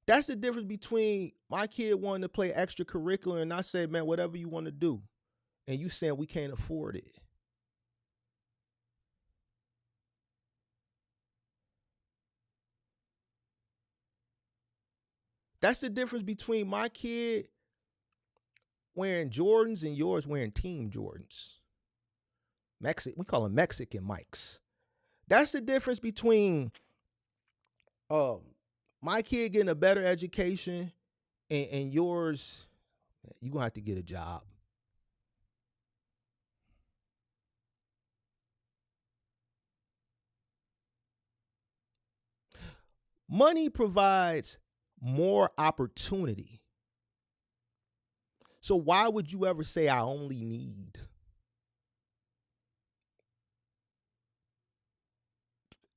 That's the difference between my kid wanting to play extracurricular and I say, man, whatever you want to do. And you saying we can't afford it. That's the difference between my kid wearing Jordans and yours wearing Team Jordans. We call them Mexican Mikes. That's the difference between um my kid getting a better education and yours. You're gonna have to get a job. Money provides more opportunity. So why would you ever say I only need?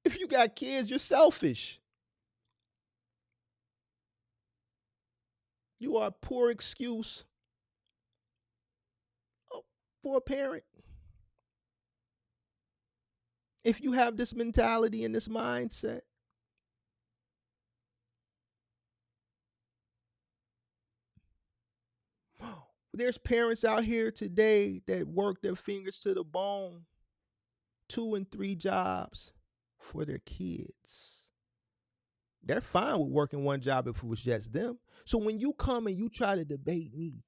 If you got kids, you're selfish. You are a poor excuse for a parent. If you have this mentality and this mindset, there's parents out here today that work their fingers to the bone, 2 and 3 jobs for their kids. They're fine with working one job if it was just them. So when you come and you try to debate me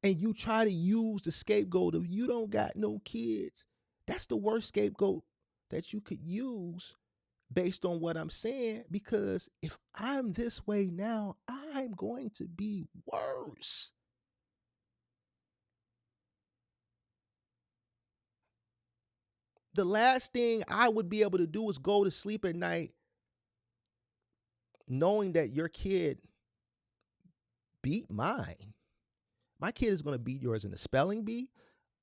and you try to use the scapegoat of you don't got no kids, that's the worst scapegoat that you could use based on what I'm saying, because if I'm this way now, I'm going to be worse. The last thing I would be able to do is go to sleep at night knowing that your kid beat mine. My kid is going to beat yours in the spelling bee.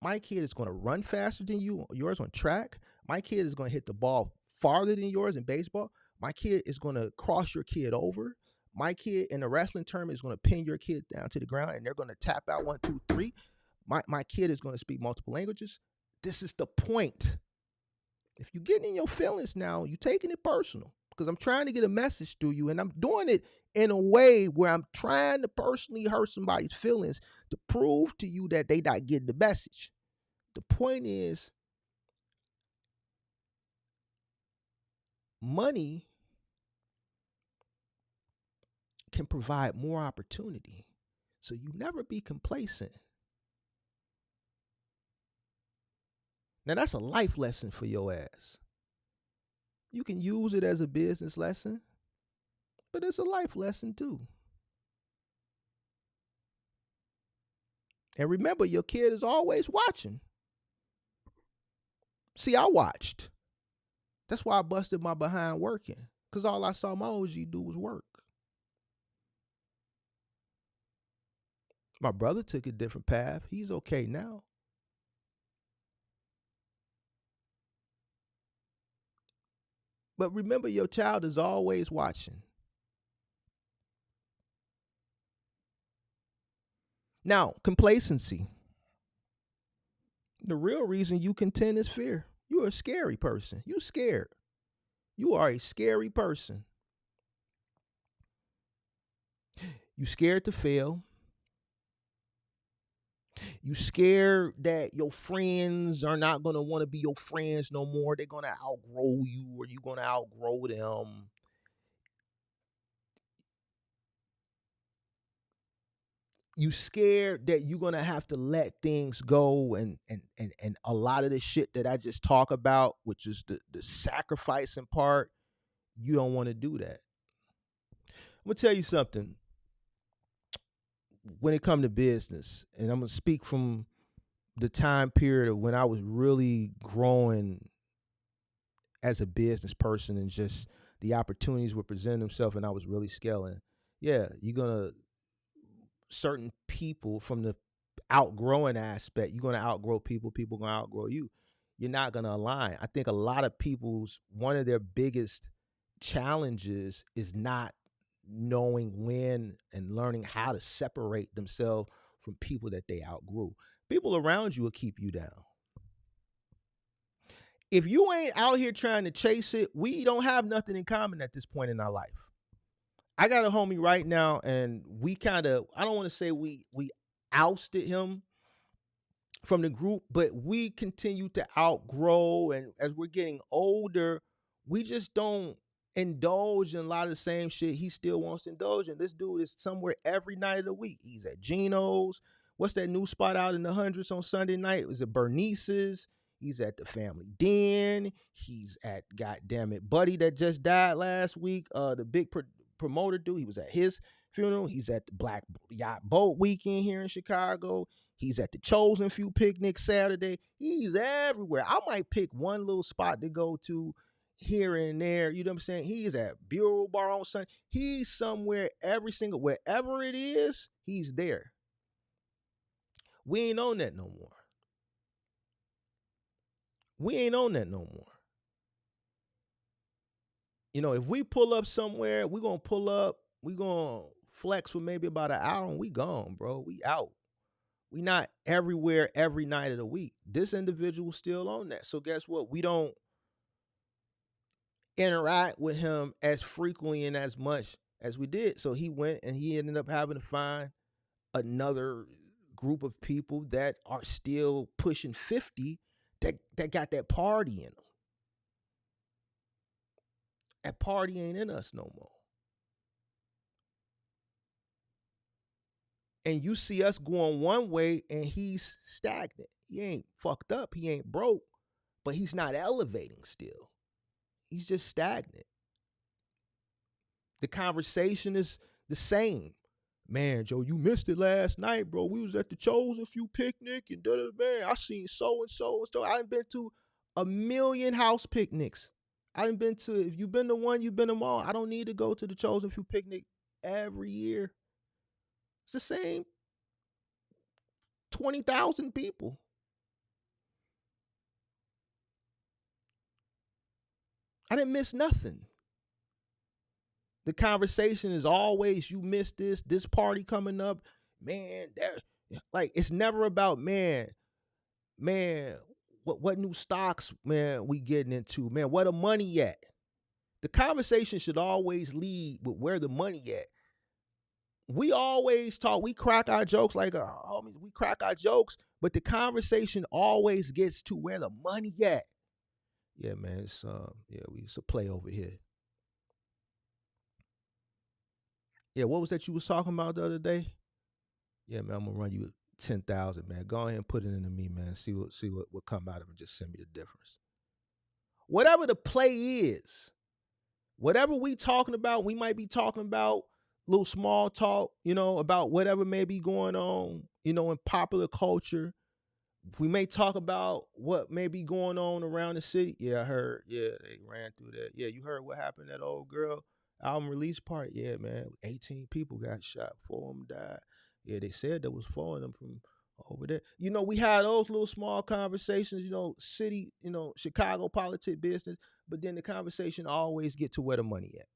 My kid is going to run faster than yours on track. My kid is going to hit the ball farther than yours in baseball. My kid is going to cross your kid over. My kid in the wrestling tournament is going to pin your kid down to the ground and they're going to tap out 1, 2, 3. My kid is going to speak multiple languages. This is the point. If you're getting in your feelings now, you're taking it personal because I'm trying to get a message through you, and I'm doing it in a way where I'm trying to personally hurt somebody's feelings to prove to you that they not getting the message. The point is, money can provide more opportunity. So you never be complacent. Now that's a life lesson for your ass. You can use it as a business lesson, but it's a life lesson too. And remember, your kid is always watching. See, I watched. That's why I busted my behind working, because all I saw my OG do was work. My brother took a different path. He's okay now. But remember, your child is always watching. Now, complacency. The real reason you contend is fear. You're a scary person. You're scared. You are a scary person. You scared to fail. You scared that your friends are not going to want to be your friends no more. They're going to outgrow you or you're going to outgrow them. You scared that you're going to have to let things go and a lot of the shit that I just talk about, which is the sacrificing part, you don't want to do that. I'm going to tell you something. when it come to business, and I'm gonna speak from the time period of when I was really growing as a business person, and just the opportunities were presenting themselves, and I was really scaling. Yeah, you're gonna certain people from the outgrowing aspect. You're gonna outgrow people. People gonna outgrow you. You're not gonna align. I think a lot of people's one of their biggest challenges is not knowing when and learning how to separate themselves from people that they outgrew. People around you will keep you down. If you ain't out here trying to chase it, we don't have nothing in common at this point in our life. I got a homie right now, and we kind of, I don't want to say we ousted him from the group, but we continue to outgrow. And as we're getting older, we just don't indulge in a lot of the same shit he still wants to indulge in. This dude is somewhere every night of the week. He's at Geno's. What's that new spot out in the hundreds on Sunday night? Was it Bernice's? He's at the Family Den. He's at, goddamn it, Buddy that just died last week. The big promoter dude. He was at his funeral. He's at the Black Yacht Boat Weekend here in Chicago. He's at the Chosen Few picnic Saturday. He's everywhere. I might pick one little spot to go to here and there. You know what I'm saying? He's at Bureau Bar on Sunday. He's somewhere every single, wherever it is, he's there. We ain't on that no more. We ain't on that no more. You know, if we pull up somewhere, we're going to pull up, we're going to flex for maybe about an hour, and we gone, bro. We out. We not everywhere every night of the week. This individual's still on that. So guess what? We don't interact with him as frequently and as much as we did. So he went and he ended up having to find another group of people that are still pushing 50 that got that party in them. That party ain't in us no more. And you see us going one way and he's stagnant. He ain't fucked up. He ain't broke, but he's not elevating still. He's just stagnant. The conversation is the same. Man, Joe, you missed it last night, bro. We was at the Chosen Few picnic and man, I seen so and so and so. I done been to a million house picnics. I done been to, if you've been to one, you've been to them all. I don't need to go to the Chosen Few picnic every year. It's the same 20,000 people. I didn't miss nothing. The conversation is always, you missed this party coming up. Man, like, it's never about, man, what new stocks, man, we getting into? Man, where the money at? The conversation should always lead with where the money at. We always talk, we crack our jokes like, homies, we crack our jokes, but the conversation always gets to where the money at. Yeah, man, it's a play over here. Yeah, what was that you was talking about the other day? Yeah, man, I'm gonna run you 10,000, man. Go ahead and put it into me, man. See what come out of it. Just send me the difference. Whatever the play is, whatever we talking about, we might be talking about little small talk, about whatever may be going on, in popular culture. We may talk about what may be going on around the city. Yeah, I heard. Yeah, they ran through that. Yeah, you heard what happened to that old girl album release party? Yeah, man, 18 people got shot. 4 of them died. Yeah, they said there was 4 of them from over there. We had those little small conversations, city, Chicago politic business, but then the conversation always get to where the money at.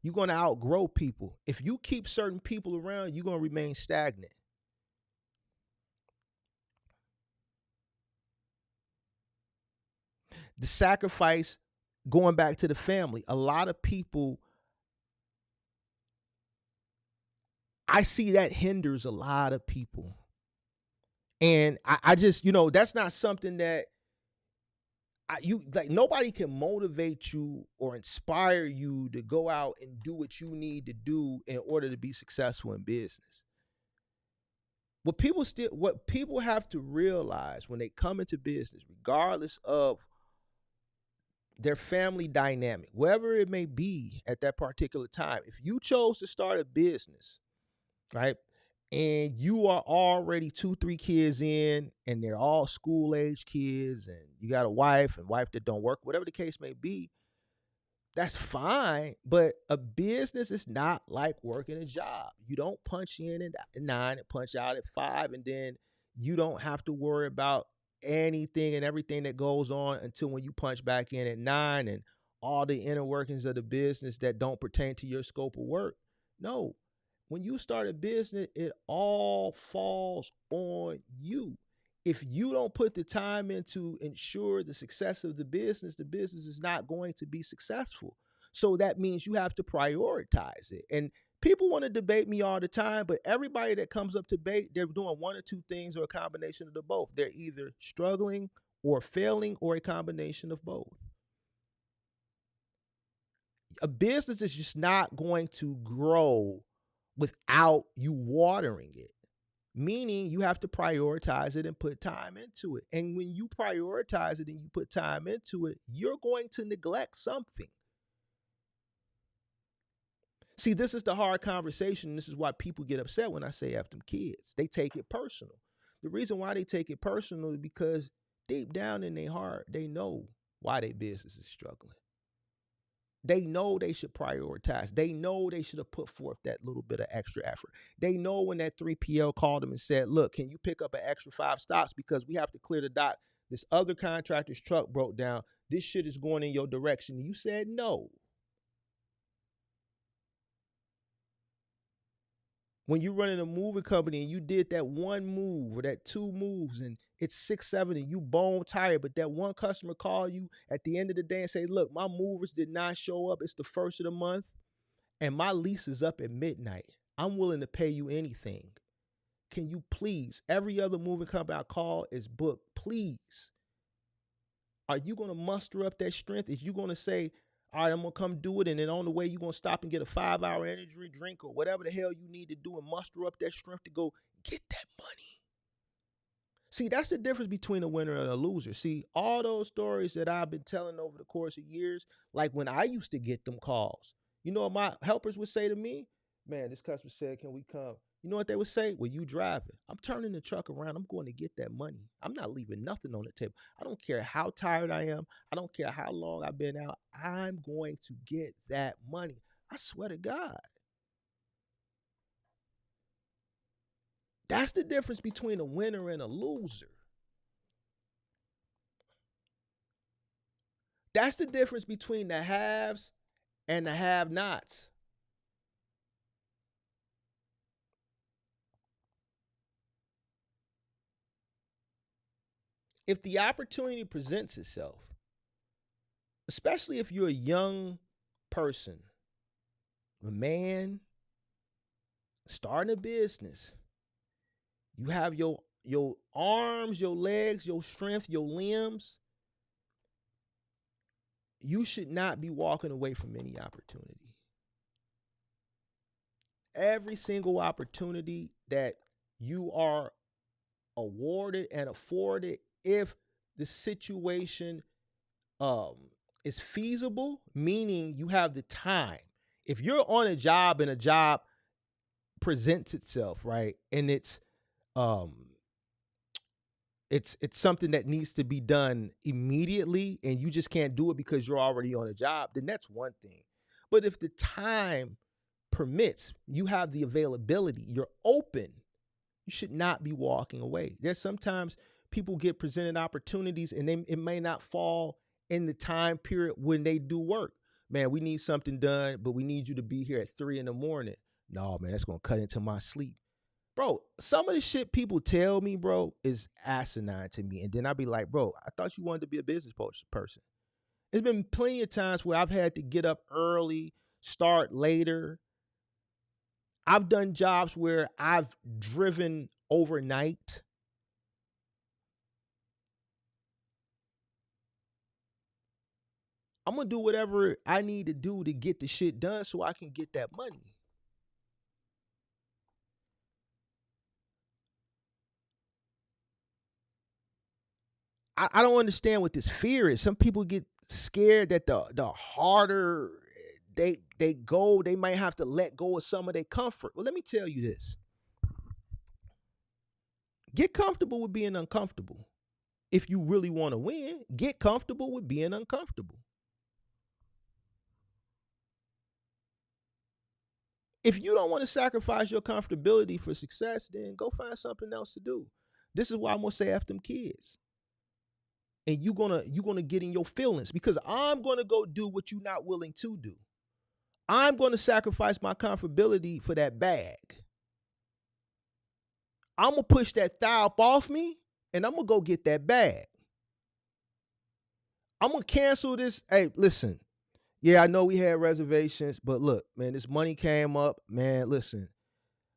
You're going to outgrow people. If you keep certain people around, you're going to remain stagnant. The sacrifice, going back to the family, a lot of people, I see that hinders a lot of people. And I just, that's not something that nobody can motivate you or inspire you to go out and do what you need to do in order to be successful in business. What people have to realize when they come into business, regardless of their family dynamic, wherever it may be at that particular time, if you chose to start a business, right? And you are already 2, 3 kids in, and they're all school age kids, and you got a wife that don't work, whatever the case may be, that's fine. But a business is not like working a job. You don't punch in at 9 and punch out at 5, and then you don't have to worry about anything and everything that goes on until when you punch back in at 9 and all the inner workings of the business that don't pertain to your scope of work. No, when you start a business, it all falls on you. If you don't put the time in to ensure the success of the business is not going to be successful. So that means you have to prioritize it. And people want to debate me all the time, but everybody that comes up to debate, they're doing one or two things or a combination of the both. They're either struggling or failing or a combination of both. A business is just not going to grow without you watering it. Meaning you have to prioritize it and put time into it. And when you prioritize it and you put time into it, you're going to neglect something. See, this is the hard conversation. This is why people get upset when I say F them kids. They take it personal. The reason why they take it personal is because deep down in their heart, they know why their business is struggling. They know they should prioritize. They know they should have put forth that little bit of extra effort. They know when that 3PL called them and said, look, can you pick up an extra 5 stops because we have to clear the dock. This other contractor's truck broke down. This shit is going in your direction. You said no. When you're running a moving company and you did that one move or that 2 moves and it's 6, 7 and you bone tired, but that one customer call you at the end of the day and say, look, my movers did not show up. It's the first of the month and my lease is up at midnight. I'm willing to pay you anything. Can you please, every other moving company I call is booked. Please. Are you going to muster up that strength? Is you going to say, all right, I'm going to come do it, and then on the way, you're going to stop and get a 5-hour energy drink or whatever the hell you need to do and muster up that strength to go get that money? See, that's the difference between a winner and a loser. See, all those stories that I've been telling over the course of years, like when I used to get them calls, you know what my helpers would say to me? Man, this customer said, can we come? You know what they would say? Well, you driving. I'm turning the truck around. I'm going to get that money. I'm not leaving nothing on the table. I don't care how tired I am. I don't care how long I've been out. I'm going to get that money. I swear to God. That's the difference between a winner and a loser. That's the difference between the haves and the have-nots. If the opportunity presents itself, especially if you're a young person, a man starting a business, you have your arms, your legs, your strength, your limbs, you should not be walking away from any opportunity. Every single opportunity that you are awarded and afforded, if the situation um, is feasible, meaning you have the time. If you're on a job and a job presents itself, right, and um, it's something that needs to be done immediately, and you just can't do it because you're already on a job, then that's one thing. But if the time permits, you have the availability, you're open, you should not be walking away. There's sometimes people get presented opportunities and it may not fall in the time period when they do work. Man, we need something done, but we need you to be here at 3 a.m. No, man, that's going to cut into my sleep. Bro, some of the shit people tell me, bro, is asinine to me. And then I'll be like, bro, I thought you wanted to be a business person. There's been plenty of times where I've had to get up early, start later. I've done jobs where I've driven overnight. I'm going to do whatever I need to do to get the shit done so I can get that money. I don't understand what this fear is. Some people get scared that the harder they go, they might have to let go of some of their comfort. Well, let me tell you this. Get comfortable with being uncomfortable. If you really want to win, get comfortable with being uncomfortable. If you don't want to sacrifice your comfortability for success, then go find something else to do. This is why I'm gonna say after them kids. And you're gonna get in your feelings because I'm gonna go do what you're not willing to do. I'm gonna sacrifice my comfortability for that bag. I'm gonna push that thigh up off me and I'm gonna go get that bag. I'm gonna cancel this. Hey, listen. Yeah, I know we had reservations, but look, man, this money came up. Man, listen.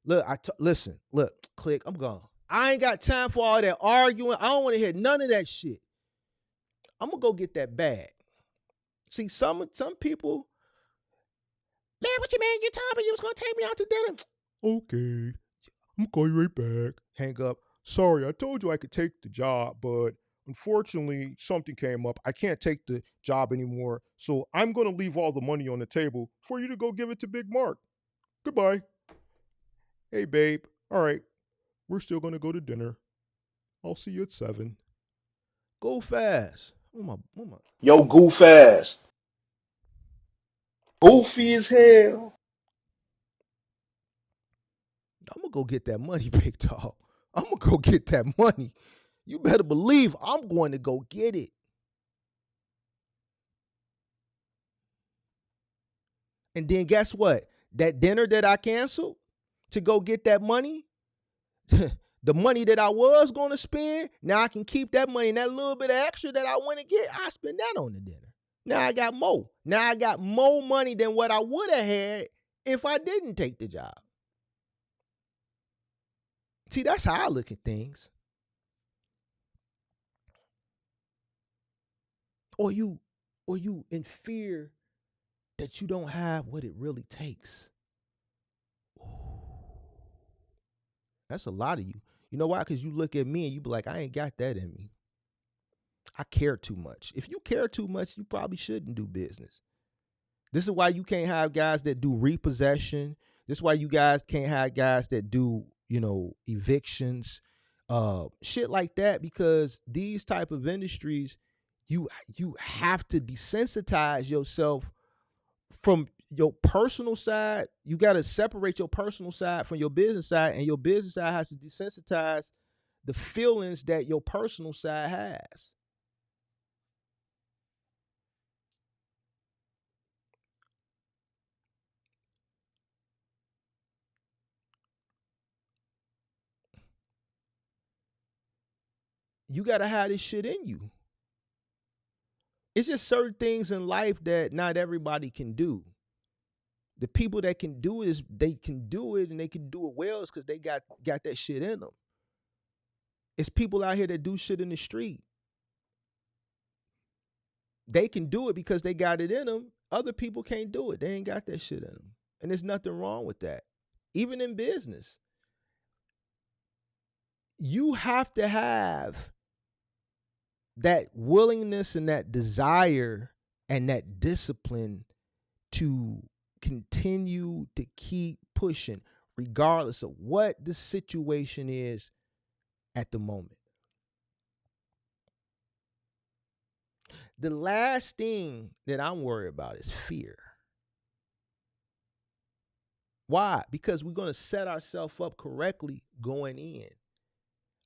Look, listen. Look, click. I'm gone. I ain't got time for all that arguing. I don't want to hear none of that shit. I'm gonna go get that bag. See, some people, man, what you mean? You told me you was gonna take me out to dinner. Okay, I'm gonna call you right back. Hang up. Sorry, I told you I could take the job, but unfortunately, something came up. I can't take the job anymore, so I'm gonna leave all the money on the table for you to go give it to Big Mark. Goodbye. Hey, babe. All right, we're still gonna go to dinner. I'll see you at 7. Go fast. Oh my. Yo, goof ass. Goofy as hell. I'm gonna go get that money, big dog. I'm gonna go get that money. You better believe I'm going to go get it. And then guess what? That dinner that I canceled to go get that money, the money that I was going to spend, now I can keep that money and that little bit of extra that I want to get, I spend that on the dinner. Now I got more. Now I got more money than what I would have had if I didn't take the job. See, that's how I look at things. Or you in fear that you don't have what it really takes. That's a lot of you. You know why? Because you look at me and you be like, I ain't got that in me. I care too much. If you care too much, you probably shouldn't do business. This is why you can't have guys that do repossession. This is why you guys can't have guys that do, evictions, shit like that, because these type of industries, you have to desensitize yourself from your personal side. You got to separate your personal side from your business side, and your business side has to desensitize the feelings that your personal side has. You got to have this shit in you. It's just certain things in life that not everybody can do. The people that can do it, they can do it and they can do it well, is because they got that shit in them. It's people out here that do shit in the street. They can do it because they got it in them. Other people can't do it. They ain't got that shit in them. And there's nothing wrong with that. Even in business, you have to have that willingness and that desire and that discipline to continue to keep pushing, regardless of what the situation is at the moment. The last thing that I'm worried about is fear. Why? Because we're going to set ourselves up correctly going in.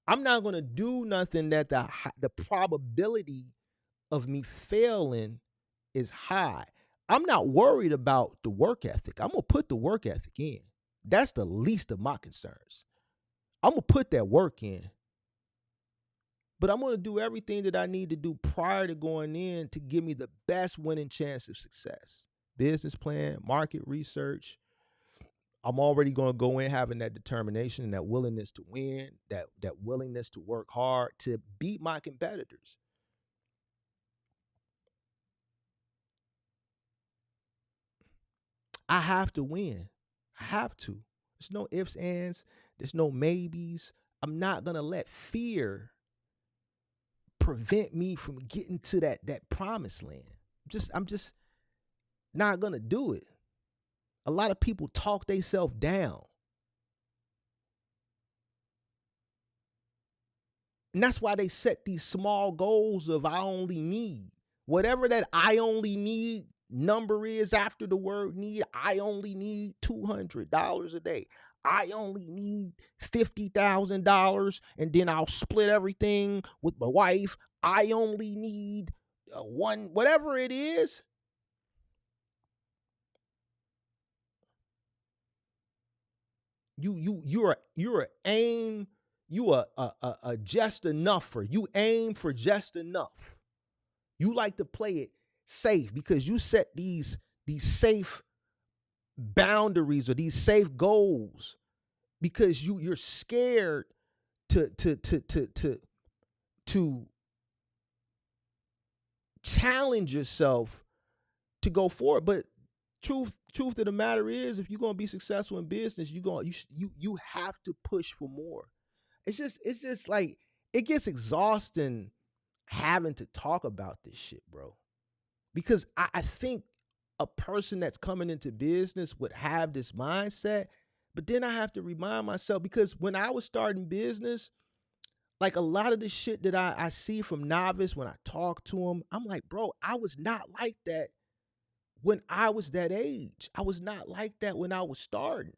I'm not going to do nothing that the probability of me failing is high. I'm not worried about the work ethic. I'm going to put the work ethic in. That's the least of my concerns. I'm going to put that work in. But I'm going to do everything that I need to do prior to going in to give me the best winning chance of success. Business plan, market research. I'm already going to go in having that determination and that willingness to win, that willingness to work hard to beat my competitors. I have to win. I have to. There's no ifs, ands. There's no maybes. I'm not going to let fear prevent me from getting to that promised land. I'm just not gonna do it. A lot of people talk themselves down. And that's why they set these small goals of I only need. Whatever that I only need number is after the word need, I only need $200 a day. I only need $50,000 and then I'll split everything with my wife. I only need one, whatever it is. You're aim. You are a just enougher. You aim for just enough. You like to play it safe because you set these safe boundaries or these safe goals because you're scared to challenge yourself to go forward. But truth of the matter is, if you're gonna be successful in business, you have to push for more. It's just like it gets exhausting having to talk about this shit, bro. Because I think a person that's coming into business would have this mindset, but then I have to remind myself because when I was starting business, like a lot of the shit that I see from novice when I talk to them, I'm like, bro, I was not like that when I was that age. I was not like that when I was starting.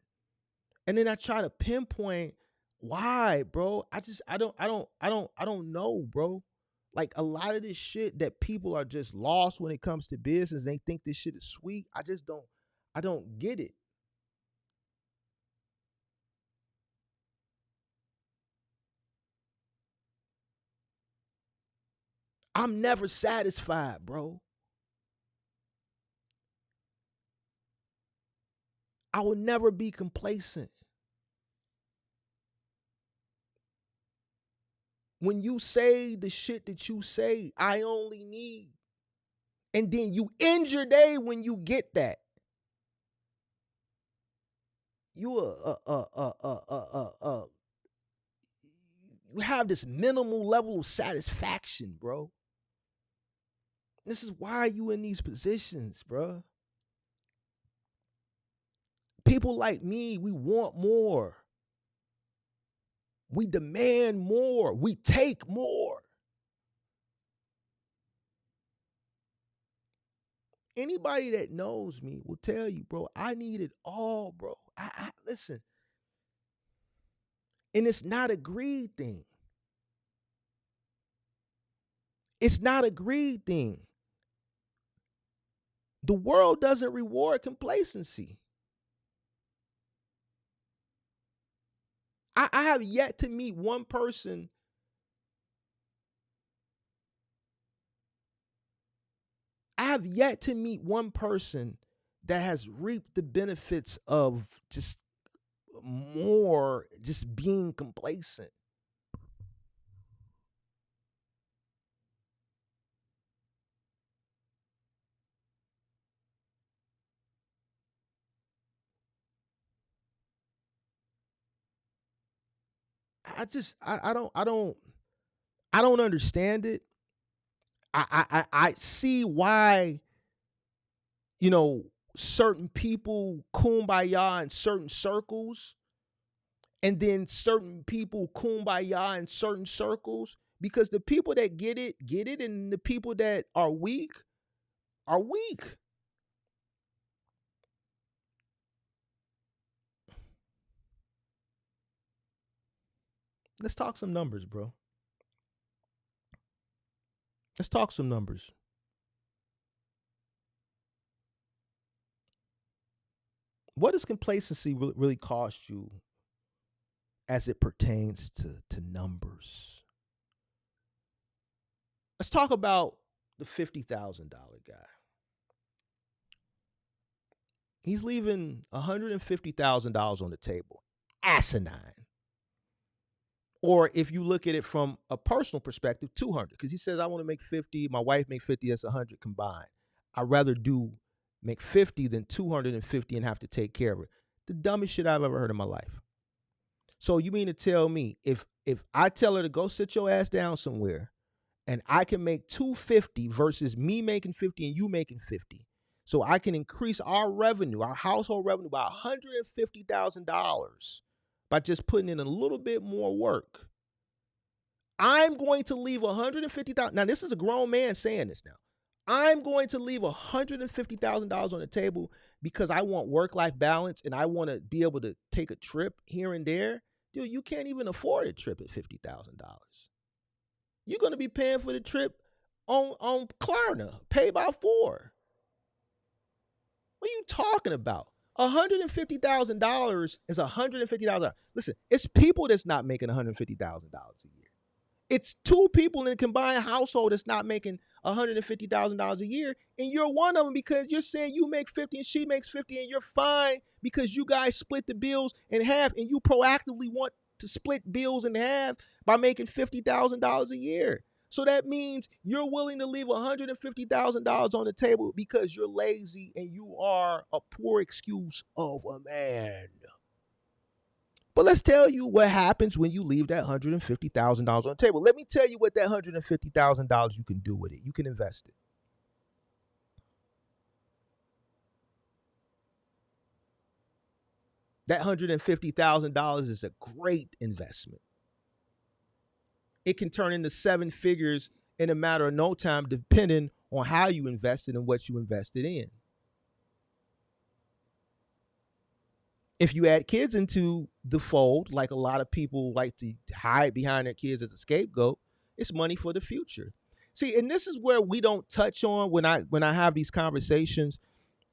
And then I try to pinpoint why, bro. I don't know, bro. Like a lot of this shit that people are just lost when it comes to business. They think this shit is sweet. I don't get it. I'm never satisfied, bro. I will never be complacent. When you say the shit that you say, I only need, and then you end your day when you get that. You you have this minimal level of satisfaction, bro. This is why you in these positions, bro. People like me, we want more. We demand more. We take more. Anybody that knows me will tell you, bro, I need it all, bro. I listen. And it's not a greed thing. It's not a greed thing. The world doesn't reward complacency. I have yet to meet one person that has reaped the benefits of just more, just being complacent. I don't understand it. I see why, you know, certain people kumbaya in certain circles, and then certain people kumbaya in certain circles, because the people that get it, and the people that are weak are weak. Let's talk some numbers, bro. Let's talk some numbers. What does complacency really cost you as it pertains to numbers? Let's talk about the $50,000 guy. He's leaving $150,000 on the table. Asinine. Or if you look at it from a personal perspective, 200, because he says I want to make 50, my wife make 50, that's 100 combined. I'd rather make 50 than 250 and have to take care of it. The dumbest shit I've ever heard in my life. So you mean to tell me if I tell her to go sit your ass down somewhere and I can make 250 versus me making 50 and you making 50. So I can increase our revenue, our household revenue by $150,000 by just putting in a little bit more work. I'm going to leave $150,000. Now, this is a grown man saying this now. I'm going to leave $150,000 on the table because I want work-life balance and I want to be able to take a trip here and there. Dude, you can't even afford a trip at $50,000. You're going to be paying for the trip on Klarna, pay by 4. What are you talking about? $150,000 is $150,000. Listen, it's people that's not making $150,000 a year. It's 2 people in a combined household that's not making $150,000 a year, and you're one of them because you're saying you make 50 and she makes 50, and you're fine because you guys split the bills in half, and you proactively want to split bills in half by making $50,000 a year. So that means you're willing to leave $150,000 on the table because you're lazy and you are a poor excuse of a man. But let's tell you what happens when you leave that $150,000 on the table. Let me tell you what that $150,000 you can do with it. You can invest it. That $150,000 is a great investment. It can turn into 7 figures in a matter of no time, depending on how you invested and what you invested in. If you add kids into the fold, like a lot of people like to hide behind their kids as a scapegoat, it's money for the future. See, and this is where we don't touch on when I have these conversations.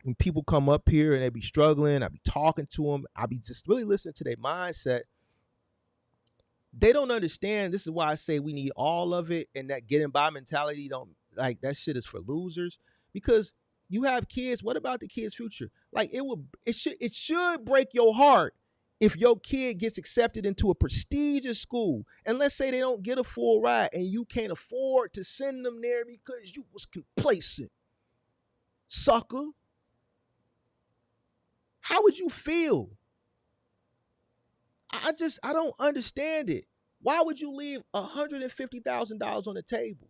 When people come up here and they be struggling, I be talking to them, I be just really listening to their mindset. They don't understand. This is why I say we need all of it, and that getting by mentality don't, like, that shit is for losers. Because you have kids, what about the kid's future? Like, it should break your heart if your kid gets accepted into a prestigious school, and let's say they don't get a full ride and you can't afford to send them there because you was complacent. Sucker. How would you feel? I don't understand it. Why would you leave $150,000 on the table?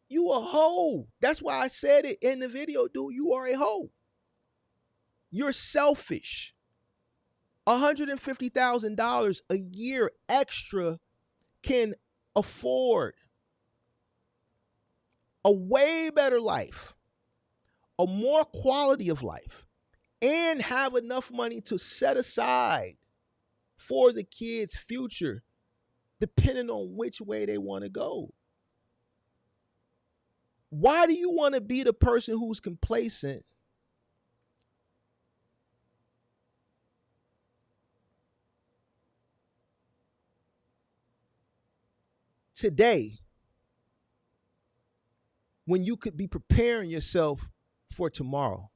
You a hoe. That's why I said it in the video, dude. You are a hoe. You're selfish. $150,000 a year extra can afford a way better life, a more quality of life, and have enough money to set aside for the kids' future, depending on which way they want to go. Why do you want to be the person who's complacent today when you could be preparing yourself for tomorrow?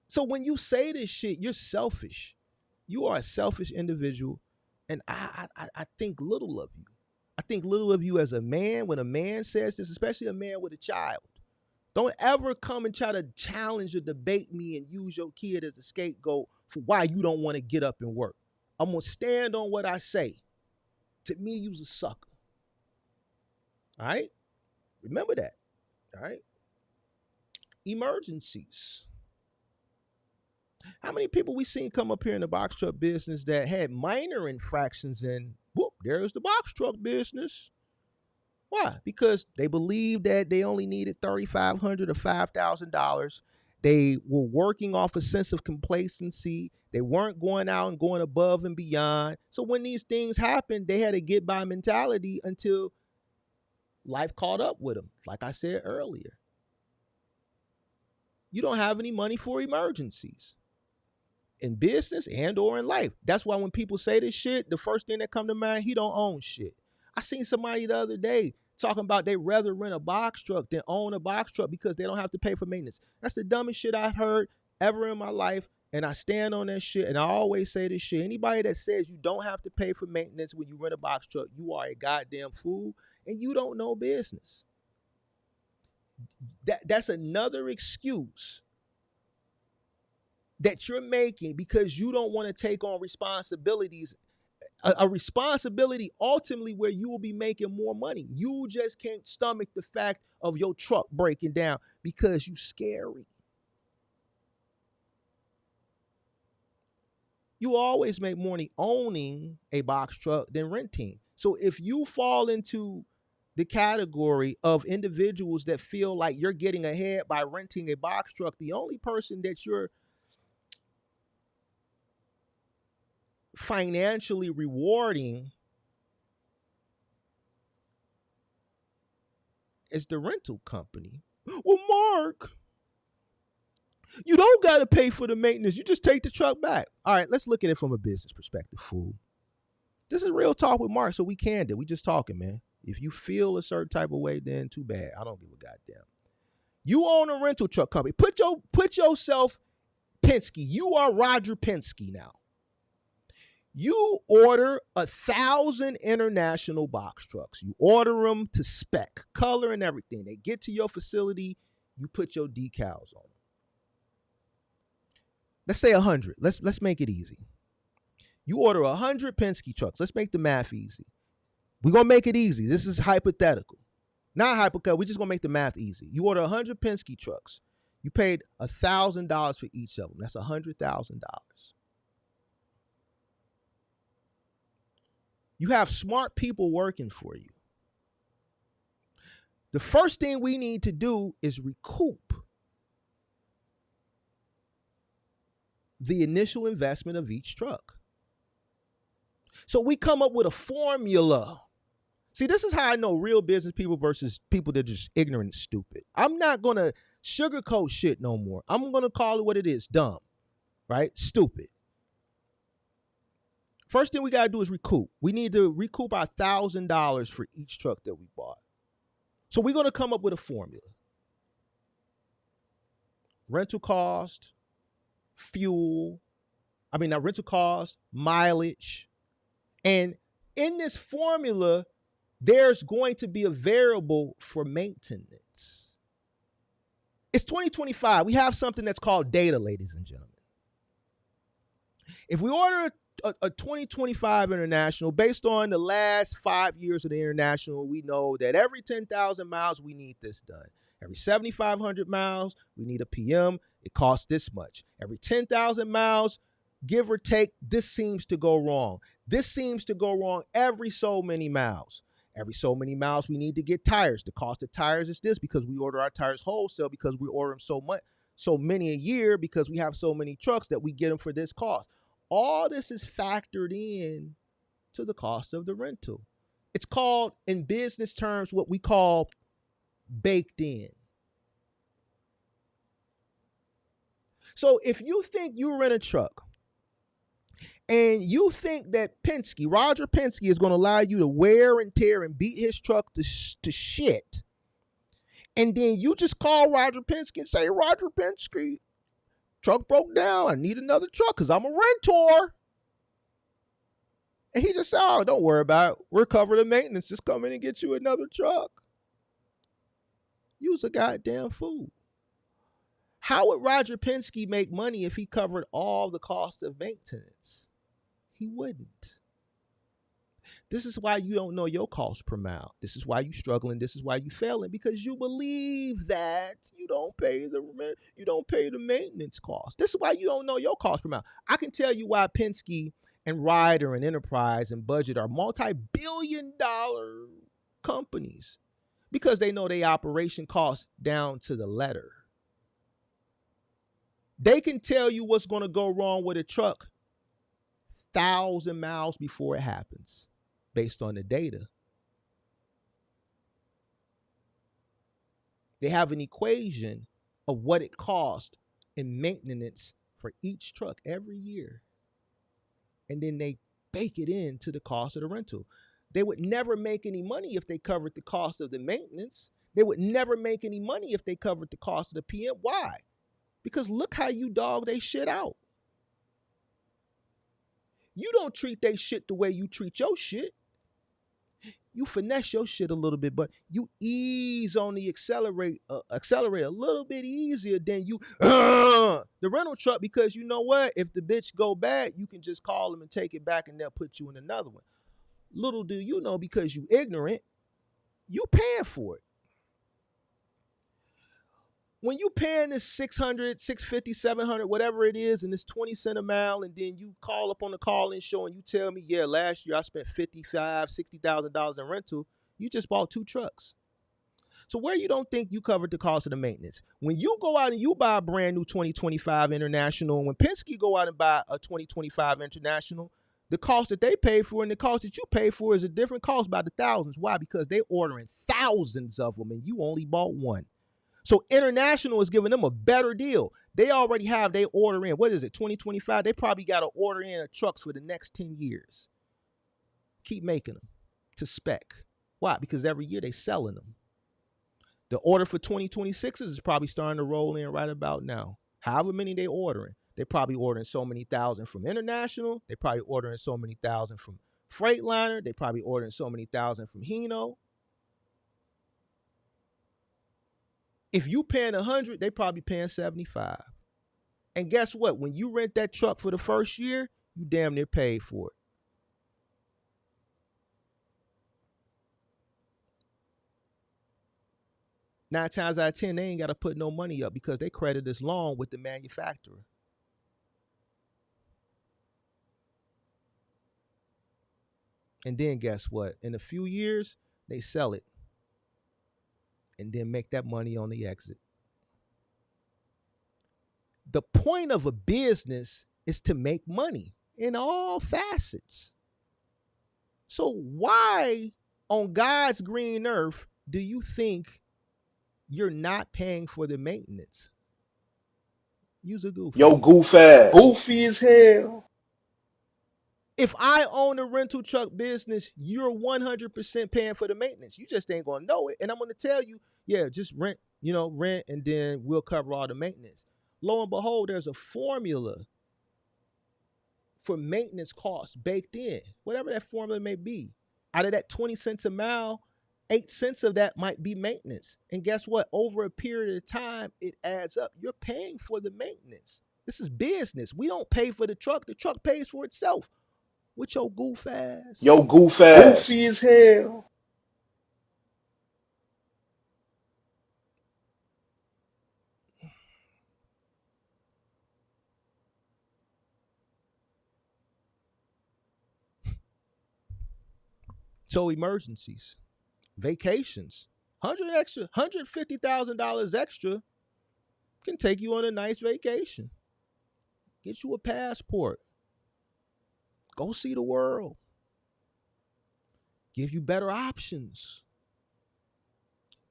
So when you say this shit, you're selfish. You are a selfish individual, and I think little of you. I think little of you as a man. When a man says this, especially a man with a child, don't ever come and try to challenge or debate me and use your kid as a scapegoat for why you don't want to get up and work. I'm going to stand on what I say. To me, you's a sucker. All right? Remember that. All right? Emergencies. How many people we seen come up here in the box truck business that had minor infractions, and whoop, there's the box truck business. Why? Because they believed that they only needed $3,500 or $5,000. They were working off a sense of complacency. They weren't going out and going above and beyond. So when these things happened, they had a get by mentality until life caught up with them. Like I said earlier, you don't have any money for emergencies in business and or in life. That's why when people say this shit, the first thing that come to mind, he don't own shit. I seen somebody the other day talking about they'd rather rent a box truck than own a box truck because they don't have to pay for maintenance. That's the dumbest shit I've heard ever in my life, and I stand on that shit, and I always say this shit. Anybody that says you don't have to pay for maintenance when you rent a box truck, you are a goddamn fool, and you don't know business. That's another excuse that you're making because you don't want to take on responsibilities, a responsibility ultimately where you will be making more money. You just can't stomach the fact of your truck breaking down because you scary. You always make more money owning a box truck than renting. So if you fall into the category of individuals that feel like you're getting ahead by renting a box truck, the only person that you're financially rewarding is the rental company. Well, Mark, you don't got to pay for the maintenance. You just take the truck back. All right, let's look at it from a business perspective, fool. This is real talk with Mark, so we can do. We just talking, man. If you feel a certain type of way, then too bad. I don't give a goddamn. You own a rental truck company. Put yourself Penske. You are Roger Penske now. You order 1,000 international box trucks. You order them to spec, color, and everything. They get to your facility. You put your decals on them. Let's say 100. Let's make it easy. You order 100 Penske trucks. Let's make the math easy. We're going to make it easy. This is hypothetical. Not hypothetical. We're just going to make the math easy. You order 100 Penske trucks. You paid $1,000 for each of them. That's $100,000. You have smart people working for you. The first thing we need to do is recoup the initial investment of each truck. So we come up with a formula. See, this is how I know real business people versus people that are just ignorant and stupid. I'm not going to sugarcoat shit no more. I'm going to call it what it is, dumb, right? Stupid. First thing we got to do is recoup. We need to recoup our $1,000 for each truck that we bought. So we're going to come up with a formula. Rental cost, rental cost, mileage. And in this formula, there's going to be a variable for maintenance. It's 2025. We have something that's called data, ladies and gentlemen. If we order a 2025 International, based on the last 5 years of the International, we know that every 10,000 miles, we need this done. Every 7,500 miles, we need a PM. It costs this much. Every 10,000 miles, give or take, this seems to go wrong. This seems to go wrong every so many miles. Every so many miles, we need to get tires. The cost of tires is this because we order our tires wholesale because we order them so many a year because we have so many trucks that we get them for this cost. All this is factored in to the cost of the rental. It's called, in business terms, what we call baked in. So if you think you rent a truck and you think that Roger Penske is going to allow you to wear and tear and beat his truck to shit, and then you just call Roger Penske and say, Roger Penske, truck broke down. I need another truck because I'm a rentor. And he just said, oh, don't worry about it. We're covered in maintenance. Just come in and get you another truck. You was a goddamn fool. How would Roger Penske make money if he covered all the cost of maintenance? He wouldn't. This is why you don't know your cost per mile. This is why you're struggling. This is why you're failing, because you believe that you don't pay the maintenance cost. This is why you don't know your cost per mile. I can tell you why Penske and Ryder and Enterprise and Budget are multi-billion-dollar companies, because they know their operation costs down to the letter. They can tell you what's going to go wrong with a truck 1,000 miles before it happens, based on the data. They have an equation of what it costs in maintenance for each truck every year. And then they bake it into the cost of the rental. They would never make any money if they covered the cost of the maintenance. They would never make any money if they covered the cost of the PM. Why? Because look how you dog they shit out. You don't treat they shit the way you treat your shit. You finesse your shit a little bit, but you ease on the accelerate a little bit easier than you the rental truck, because you know what? If the bitch go bad, you can just call them and take it back, and they'll put you in another one. Little do you know, because you ignorant, you paying for it. When you paying this 600, 650, 700, whatever it is, and it's 20 cents a mile, and then you call up on the call-in show and you tell me, yeah, last year I spent $60,000 in rental, you just bought 2 trucks. So where you don't think you covered the cost of the maintenance? When you go out and you buy a brand new 2025 International, and when Penske go out and buy a 2025 International, the cost that they pay for and the cost that you pay for is a different cost by the thousands. Why? Because they're ordering thousands of them and you only bought one. So International is giving them a better deal. They already have their order in. What is it, 2025? They probably got an order in of trucks for the next 10 years. Keep making them to spec. Why? Because every year they selling them. The order for 2026 is probably starting to roll in right about now. However many they ordering. They probably ordering so many thousand from International. They probably ordering so many thousand from Freightliner. They probably ordering so many thousand from Hino. If you paying 100, they probably paying 75. And guess what? When you rent that truck for the first year, you damn near paid for it. Nine times out of 10, they ain't got to put no money up because they credit this loan with the manufacturer. And then guess what? In a few years, they sell it and then make that money on the exit. The point of a business is to make money in all facets. So why on God's green earth do you think you're not paying for the maintenance? Use a goofy. Yo, goof ass. Goofy as hell. If I own a rental truck business, you're 100% paying for the maintenance. You just ain't going to know it. And I'm going to tell you, yeah, just rent, and then we'll cover all the maintenance. Lo and behold, there's a formula for maintenance costs baked in, whatever that formula may be. Out of that 20 cents a mile, 8 cents of that might be maintenance. And guess what? Over a period of time, it adds up. You're paying for the maintenance. This is business. We don't pay for the truck. The truck pays for itself. With your goof ass. Yo, goof ass. Goofy as hell. So emergencies, vacations, $150,000 extra can take you on a nice vacation. Get you a passport. Go see the world. Give you better options.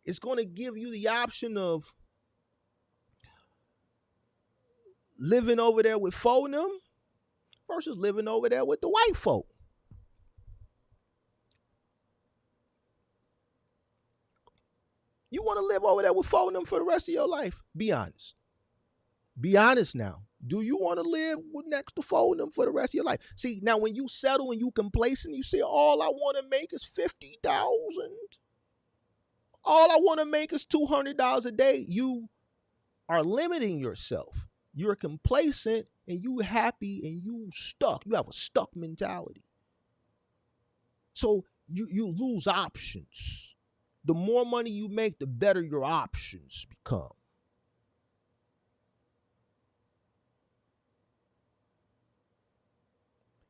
It's going to give you the option of living over there with them versus living over there with the white folk. You want to live over there with them for the rest of your life? Be honest. Be honest now. Do you want to live next to them for the rest of your life? See, now when you settle and you complacent, you say, all I want to make is $50,000. All I want to make is $200 a day. You are limiting yourself. You're complacent and you happy and you stuck. You have a stuck mentality. So you lose options. The more money you make, the better your options become.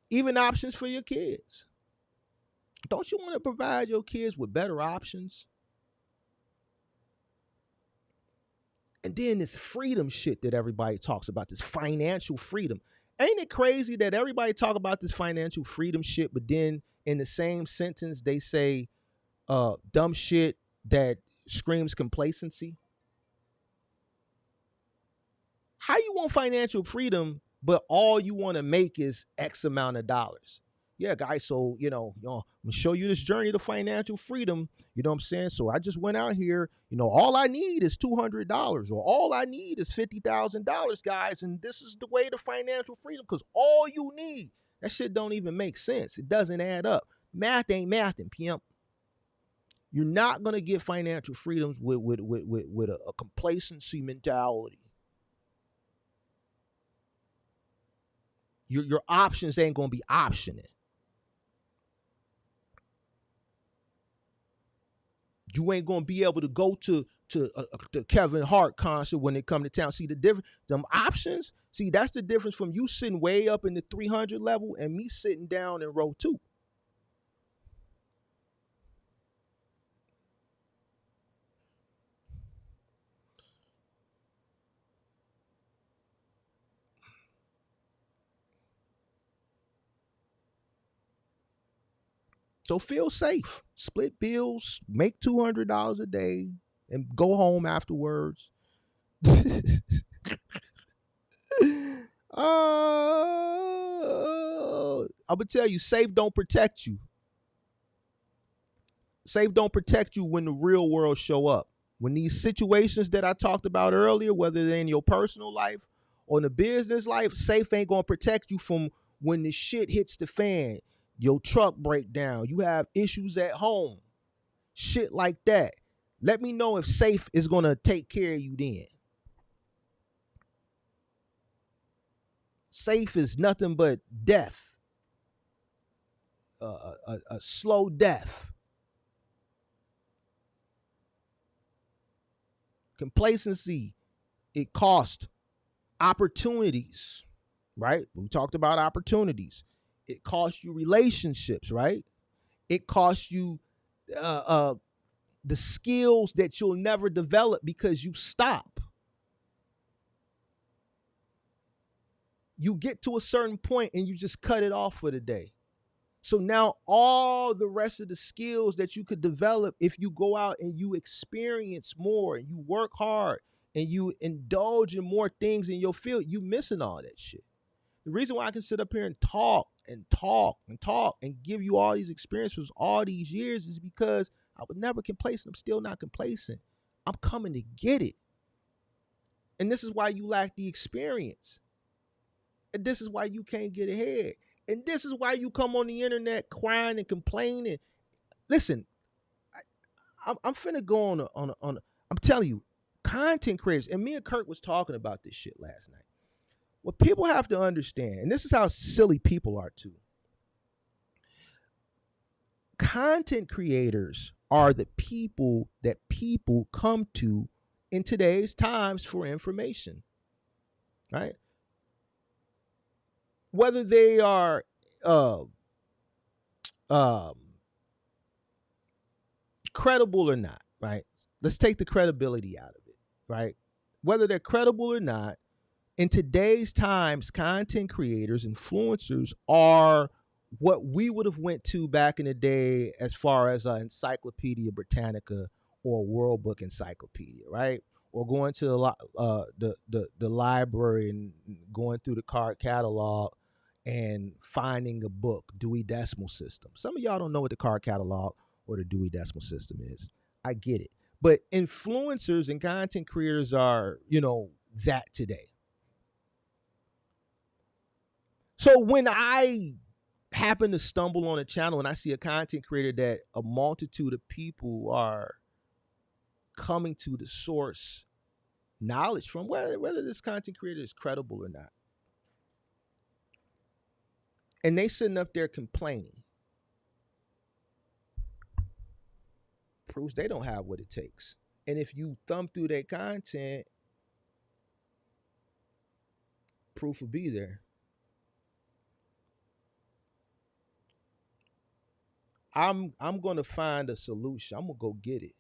Even options for your kids. Don't you want to provide your kids with better options? And then this freedom shit that everybody talks about, this financial freedom. Ain't it crazy that everybody talk about this financial freedom shit, but then in the same sentence they say dumb shit that screams complacency? How you want financial freedom, but all you want to make is X amount of dollars? Yeah, guys, so, I'm going to show you this journey to financial freedom. You know what I'm saying? So I just went out here, all I need is $200 or all I need is $50,000, guys. And this is the way to financial freedom, because all you need, that shit don't even make sense. It doesn't add up. Math ain't mathing, pimp. You're not gonna get financial freedoms with a complacency mentality. Your options ain't gonna be optioning. You ain't gonna be able to go to the Kevin Hart concert when they come to town. See the difference? Them options. See, that's the difference from you sitting way up in the 300 level and me sitting down in row 2. So feel safe. Split bills, make $200 a day, and go home afterwards. I'm gonna tell you, safe don't protect you. Safe don't protect you when the real world show up. When these situations that I talked about earlier, whether they're in your personal life or in the business life, safe ain't gonna protect you from when the shit hits the fan. Your truck break down. You have issues at home. Shit like that. Let me know if safe is gonna take care of you then. Safe is nothing but death. A slow death. Complacency, it costs opportunities, right? We talked about opportunities. It costs you relationships, right? It costs you the skills that you'll never develop because you stop. You get to a certain point and you just cut it off for the day. So now all the rest of the skills that you could develop if you go out and you experience more and you work hard and you indulge in more things in your field, you missing all that shit. The reason why I can sit up here and talk and talk and talk and give you all these experiences all these years is because I was never complacent. I'm still not complacent. I'm coming to get it. And this is why you lack the experience. And this is why you can't get ahead. And this is why you come on the internet crying and complaining. Listen, I'm finna go on I'm telling you, content creators, and me and Kirk was talking about this shit last night. What people have to understand, and this is how silly people are too. Content creators are the people that people come to in today's times for information, right? Whether they are credible or not, right? Let's take the credibility out of it, right? Whether they're credible or not, in today's times, content creators, influencers are what we would have went to back in the day as far as Encyclopedia Britannica or World Book Encyclopedia, right? Or going to the library and going through the card catalog and finding a book, Dewey Decimal System. Some of y'all don't know what the card catalog or the Dewey Decimal System is. I get it. But influencers and content creators are, that today. So when I happen to stumble on a channel and I see a content creator that a multitude of people are coming to the source knowledge from, whether this content creator is credible or not, and they sitting up there complaining, proves they don't have what it takes. And if you thumb through their content, proof will be there. I'm gonna find a solution. I'm gonna go get it.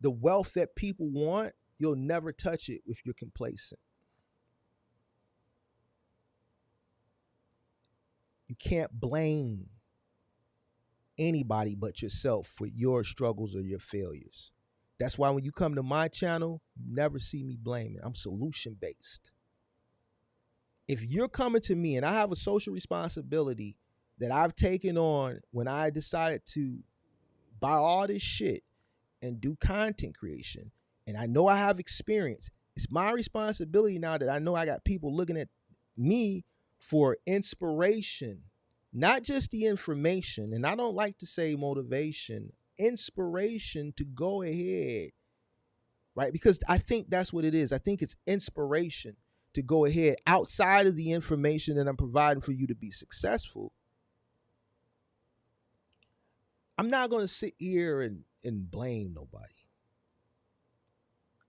The wealth that people want, you'll never touch it if you're complacent. You can't blame anybody but yourself for your struggles or your failures. That's why when you come to my channel, you never see me blaming. I'm solution based. If you're coming to me and I have a social responsibility that I've taken on when I decided to buy all this shit and do content creation, and I know I have experience, It's my responsibility now that I know I got people looking at me for inspiration, not just the information. And I don't like to say motivation, inspiration to go ahead, right? Because I think that's what it is. I think it's inspiration to go ahead outside of the information that I'm providing for you to be successful. I'm not going to sit here and blame nobody.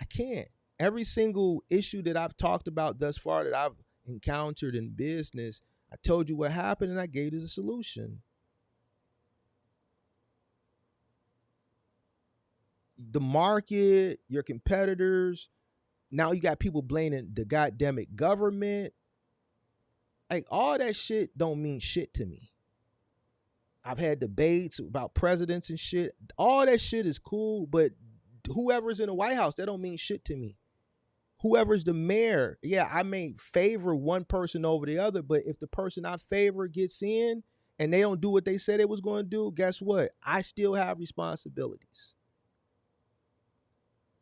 I can't. Every single issue that I've talked about thus far that I've encountered in business, I told you what happened and I gave you the solution. The market, your competitors, now you got people blaming the goddamn government. Like, all that shit don't mean shit to me. I've had debates about presidents and shit. All that shit is cool, but whoever's in the White House, that don't mean shit to me. Whoever's the mayor, yeah, I may favor one person over the other, but if the person I favor gets in and they don't do what they said they was going to do, guess what? I still have responsibilities.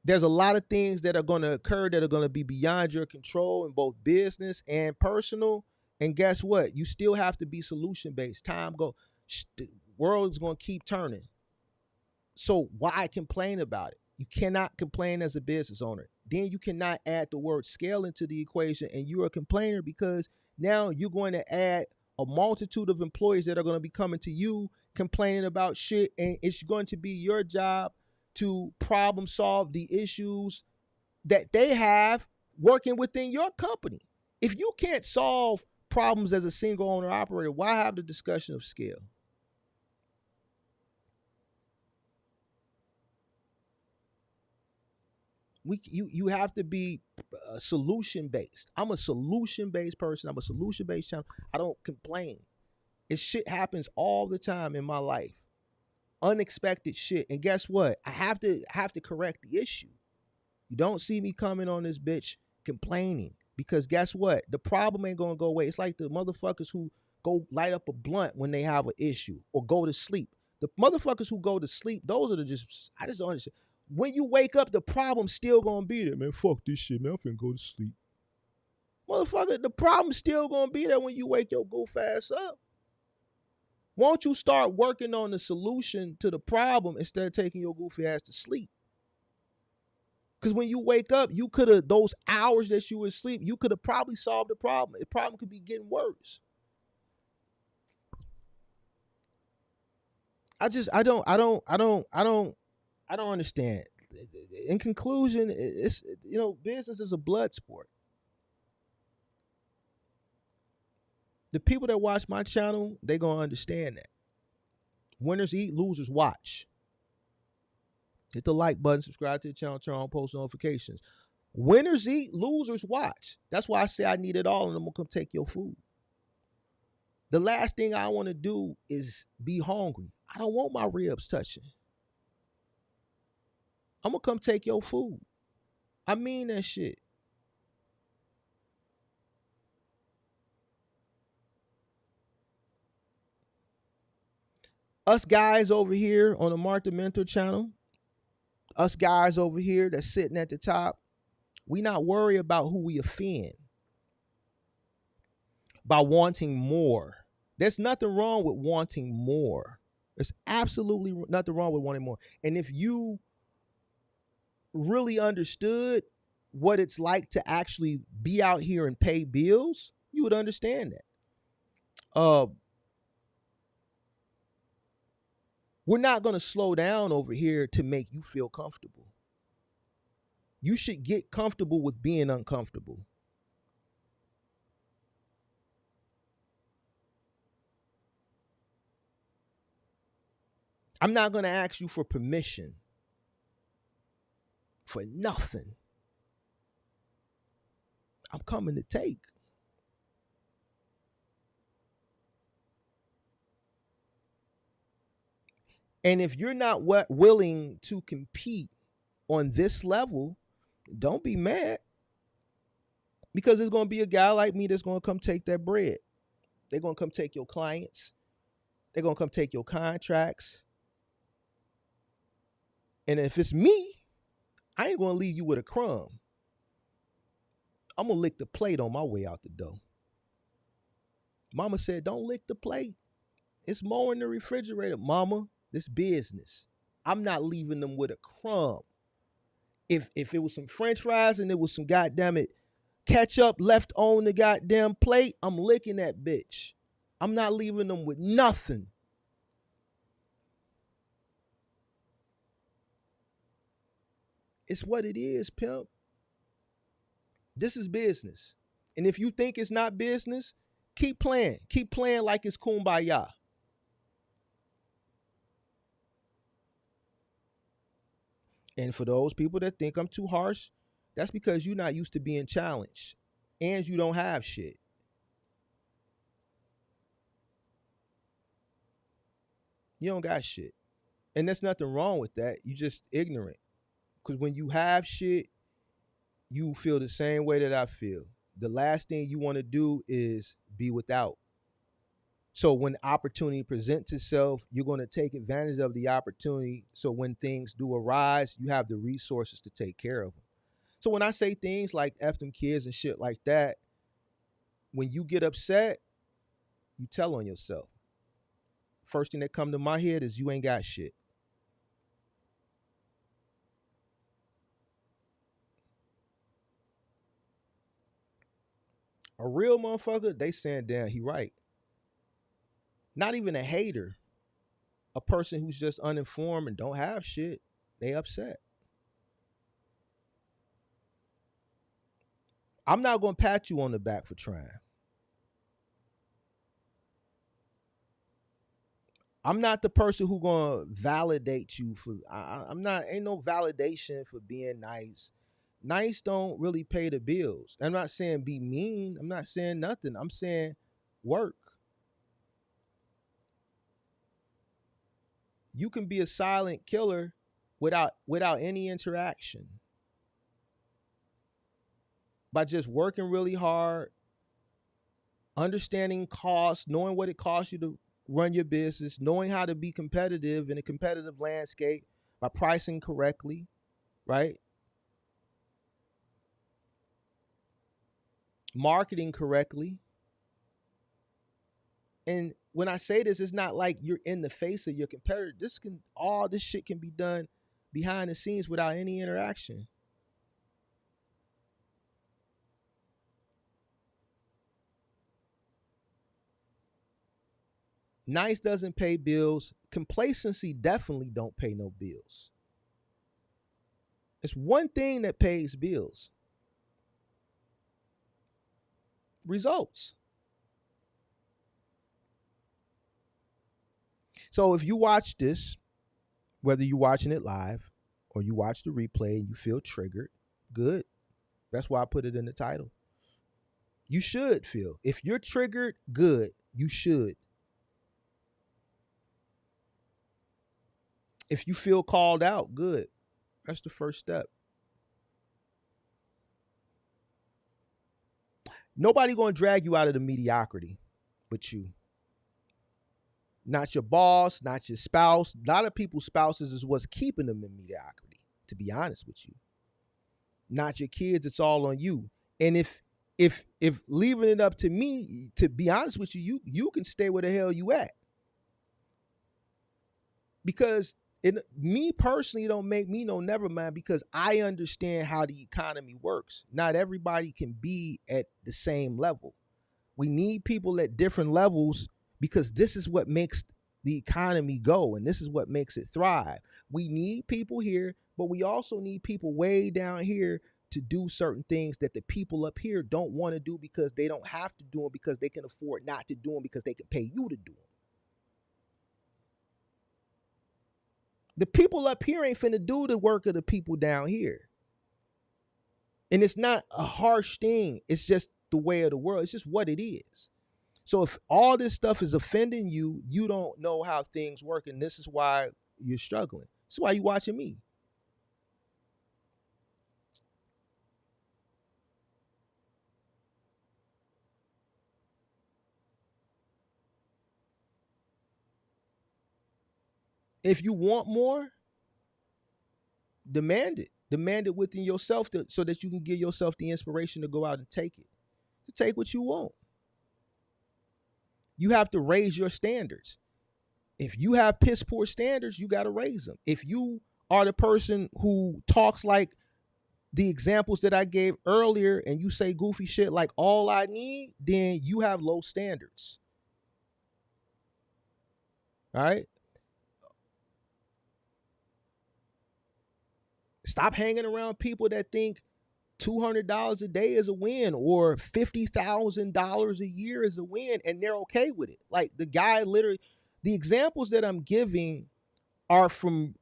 There's a lot of things that are going to occur that are going to be beyond your control in both business and personal. And guess what? You still have to be solution-based. Time go, the world's going to keep turning. So why complain about it? You cannot complain as a business owner. Then you cannot add the word scale into the equation and you're a complainer, because now you're going to add a multitude of employees that are going to be coming to you complaining about shit, and it's going to be your job to problem solve the issues that they have working within your company. If you can't solve problems as a single owner operator, why have the discussion of scale? You have to be solution based. I'm a solution based person. I'm a solution based channel. I don't complain. It shit happens all the time in my life. Unexpected shit. And guess what? I have to correct the issue. You don't see me coming on this bitch complaining, because guess what? The problem ain't gonna go away. It's like the motherfuckers who go light up a blunt when they have an issue or go to sleep. The motherfuckers who go to sleep, those are I just don't understand. When you wake up, the problem's still gonna be there, man. Fuck this shit, man. I'm finna go to sleep. Motherfucker, the problem's still gonna be there when you wake your goof ass up. Won't you start working on the solution to the problem instead of taking your goofy ass to sleep? Because when you wake up, you could have, those hours that you were asleep, you could have probably solved the problem. The problem could be getting worse. I don't understand. In conclusion, it's, business is a blood sport. The people that watch my channel, they gonna understand that. Winners eat, losers watch. Hit the like button, subscribe to the channel, turn on post notifications. Winners eat, losers watch. That's why I say I need it all, and I'm gonna come take your food. The last thing I want to do is be hungry. I don't want my ribs touching. I'm gonna come take your food. I mean that shit. Us guys over here on the Mark the Mentor channel, us guys over here that's sitting at the top, we not worry about who we offend by wanting more. There's nothing wrong with wanting more. There's absolutely nothing wrong with wanting more. And if you really understood what it's like to actually be out here and pay bills, you would understand that. We're not going to slow down over here to make you feel comfortable. You should get comfortable with being uncomfortable. I'm not going to ask you for permission for nothing. I'm coming to take. And if you're not willing to compete on this level, don't be mad, because there's going to be a guy like me that's going to come take that bread. They're going to come take your clients. They're going to come take your contracts. And if it's me, I ain't going to leave you with a crumb. I'm gonna lick the plate on my way out the door. Mama said, don't lick the plate. It's more in the refrigerator. Mama, this business. I'm not leaving them with a crumb. If it was some French fries and there was some goddamn it ketchup left on the goddamn plate, I'm licking that bitch. I'm not leaving them with nothing. It's what it is, pimp. This is business. And if you think it's not business, keep playing. Keep playing like it's kumbaya. And for those people that think I'm too harsh, that's because you're not used to being challenged and you don't have shit. You don't got shit. And there's nothing wrong with that. You just ignorant. Because when you have shit, you feel the same way that I feel. The last thing you want to do is be without. So when opportunity presents itself, you're going to take advantage of the opportunity. So when things do arise, you have the resources to take care of them. So when I say things like F them kids and shit like that, when you get upset, you tell on yourself. First thing that come to my head is you ain't got shit. A real motherfucker, they saying, damn, he right. Not even a hater. A person who's just uninformed and don't have shit, they upset. I'm not gonna pat you on the back for trying. I'm not the person who gonna validate you for. I'm not. Ain't no validation for being nice. Nice don't really pay the bills. I'm not saying be mean. I'm not saying nothing. I'm saying work. You can be a silent killer without any interaction by just working really hard, understanding costs, knowing what it costs you to run your business, knowing how to be competitive in a competitive landscape by pricing correctly, right? Marketing correctly. And when I say this, it's not like you're in the face of your competitor. All this shit can be done behind the scenes without any interaction. Nice doesn't pay bills. Complacency definitely don't pay no bills. It's one thing that pays bills. Results. So if you watch this, whether you're watching it live or you watch the replay and you feel triggered, good. That's why I put it in the title. You should feel. If you're triggered, good. You should. If you feel called out, good. That's the first step. Nobody gonna drag you out of the mediocrity but you. Not your boss, not your spouse. A lot of people's spouses is what's keeping them in mediocrity, to be honest with you. Not your kids, it's all on you. And if leaving it up to me, to be honest with you, you can stay where the hell you at. Because me personally don't make me no never mind because I understand how the economy works. Not everybody can be at the same level. We need people at different levels because this is what makes the economy go and this is what makes it thrive. We need people here, but we also need people way down here to do certain things that the people up here don't want to do because they don't have to do them because they can afford not to do them because they can pay you to do them. The people up here ain't finna do the work of the people down here. And it's not a harsh thing. It's just the way of the world. It's just what it is. So if all this stuff is offending you, you don't know how things work. And this is why you're struggling. This is why you're watching me. If you want more, demand it. Demand it within yourself so that you can give yourself the inspiration to go out and take it. To take what you want. You have to raise your standards. If you have piss poor standards, you got to raise them. If you are the person who talks like the examples that I gave earlier and you say goofy shit like all I need, then you have low standards. All right? Stop hanging around people that think $200 a day is a win or $50,000 a year is a win and they're okay with it. Like the guy literally, the examples that I'm giving are from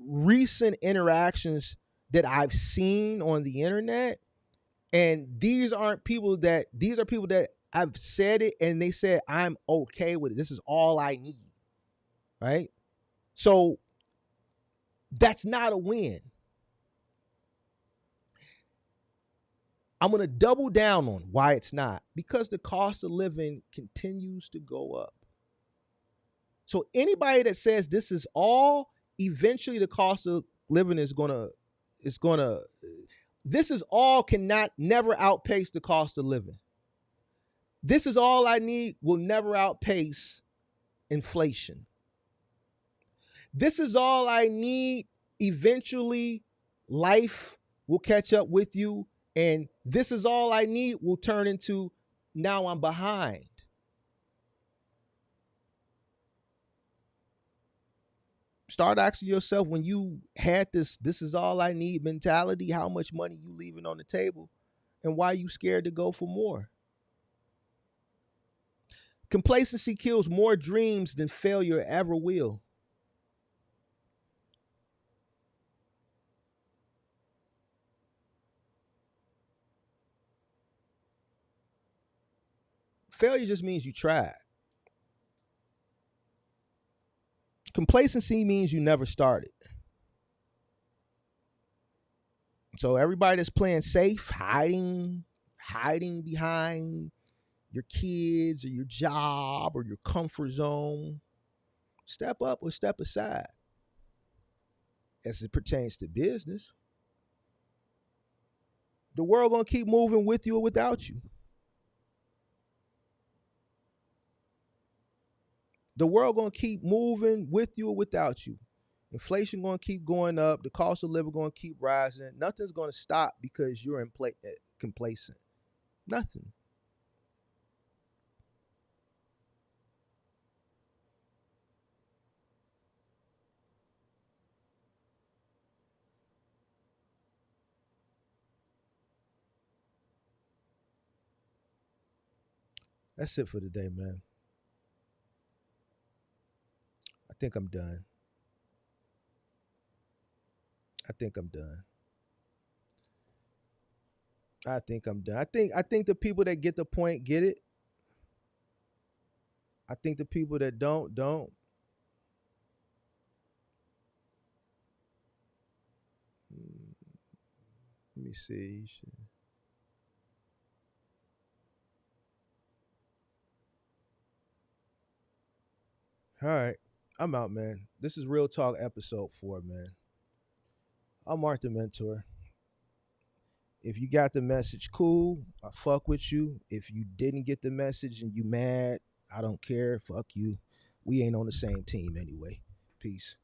recent interactions that I've seen on the internet. And these are people that I've said it and they said, I'm okay with it. This is all I need. Right? So that's not a win. I'm going to double down on why it's not. Because the cost of living continues to go up. So anybody that says this is all, eventually the cost of living is going to, this is all cannot never outpace the cost of living. This is all I need will never outpace inflation. This is all I need. Eventually, life will catch up with you. And this is all I need will turn into now I'm behind. Start asking yourself when you had this is all I need mentality, how much money you leaving on the table and why you scared to go for more. Complacency kills more dreams than failure ever will. Failure just means you tried. Complacency means you never started. So everybody that's playing safe, hiding behind your kids or your job or your comfort zone, step up or step aside as it pertains to business. The world gonna keep moving with you or without you. The world gonna keep moving with you or without you. Inflation gonna keep going up. The cost of living gonna keep rising. Nothing's gonna stop because you're complacent. Nothing. That's it for today, man. I think I'm done. I think I'm done. I think I'm done. I think the people that get the point get it. I think the people that don't. Let me see. All right. I'm out, man. This is Real Talk episode 4, man. I'm Mark the Mentor. If you got the message, cool. I fuck with you. If you didn't get the message and you mad, I don't care. Fuck you. We ain't on the same team anyway. Peace.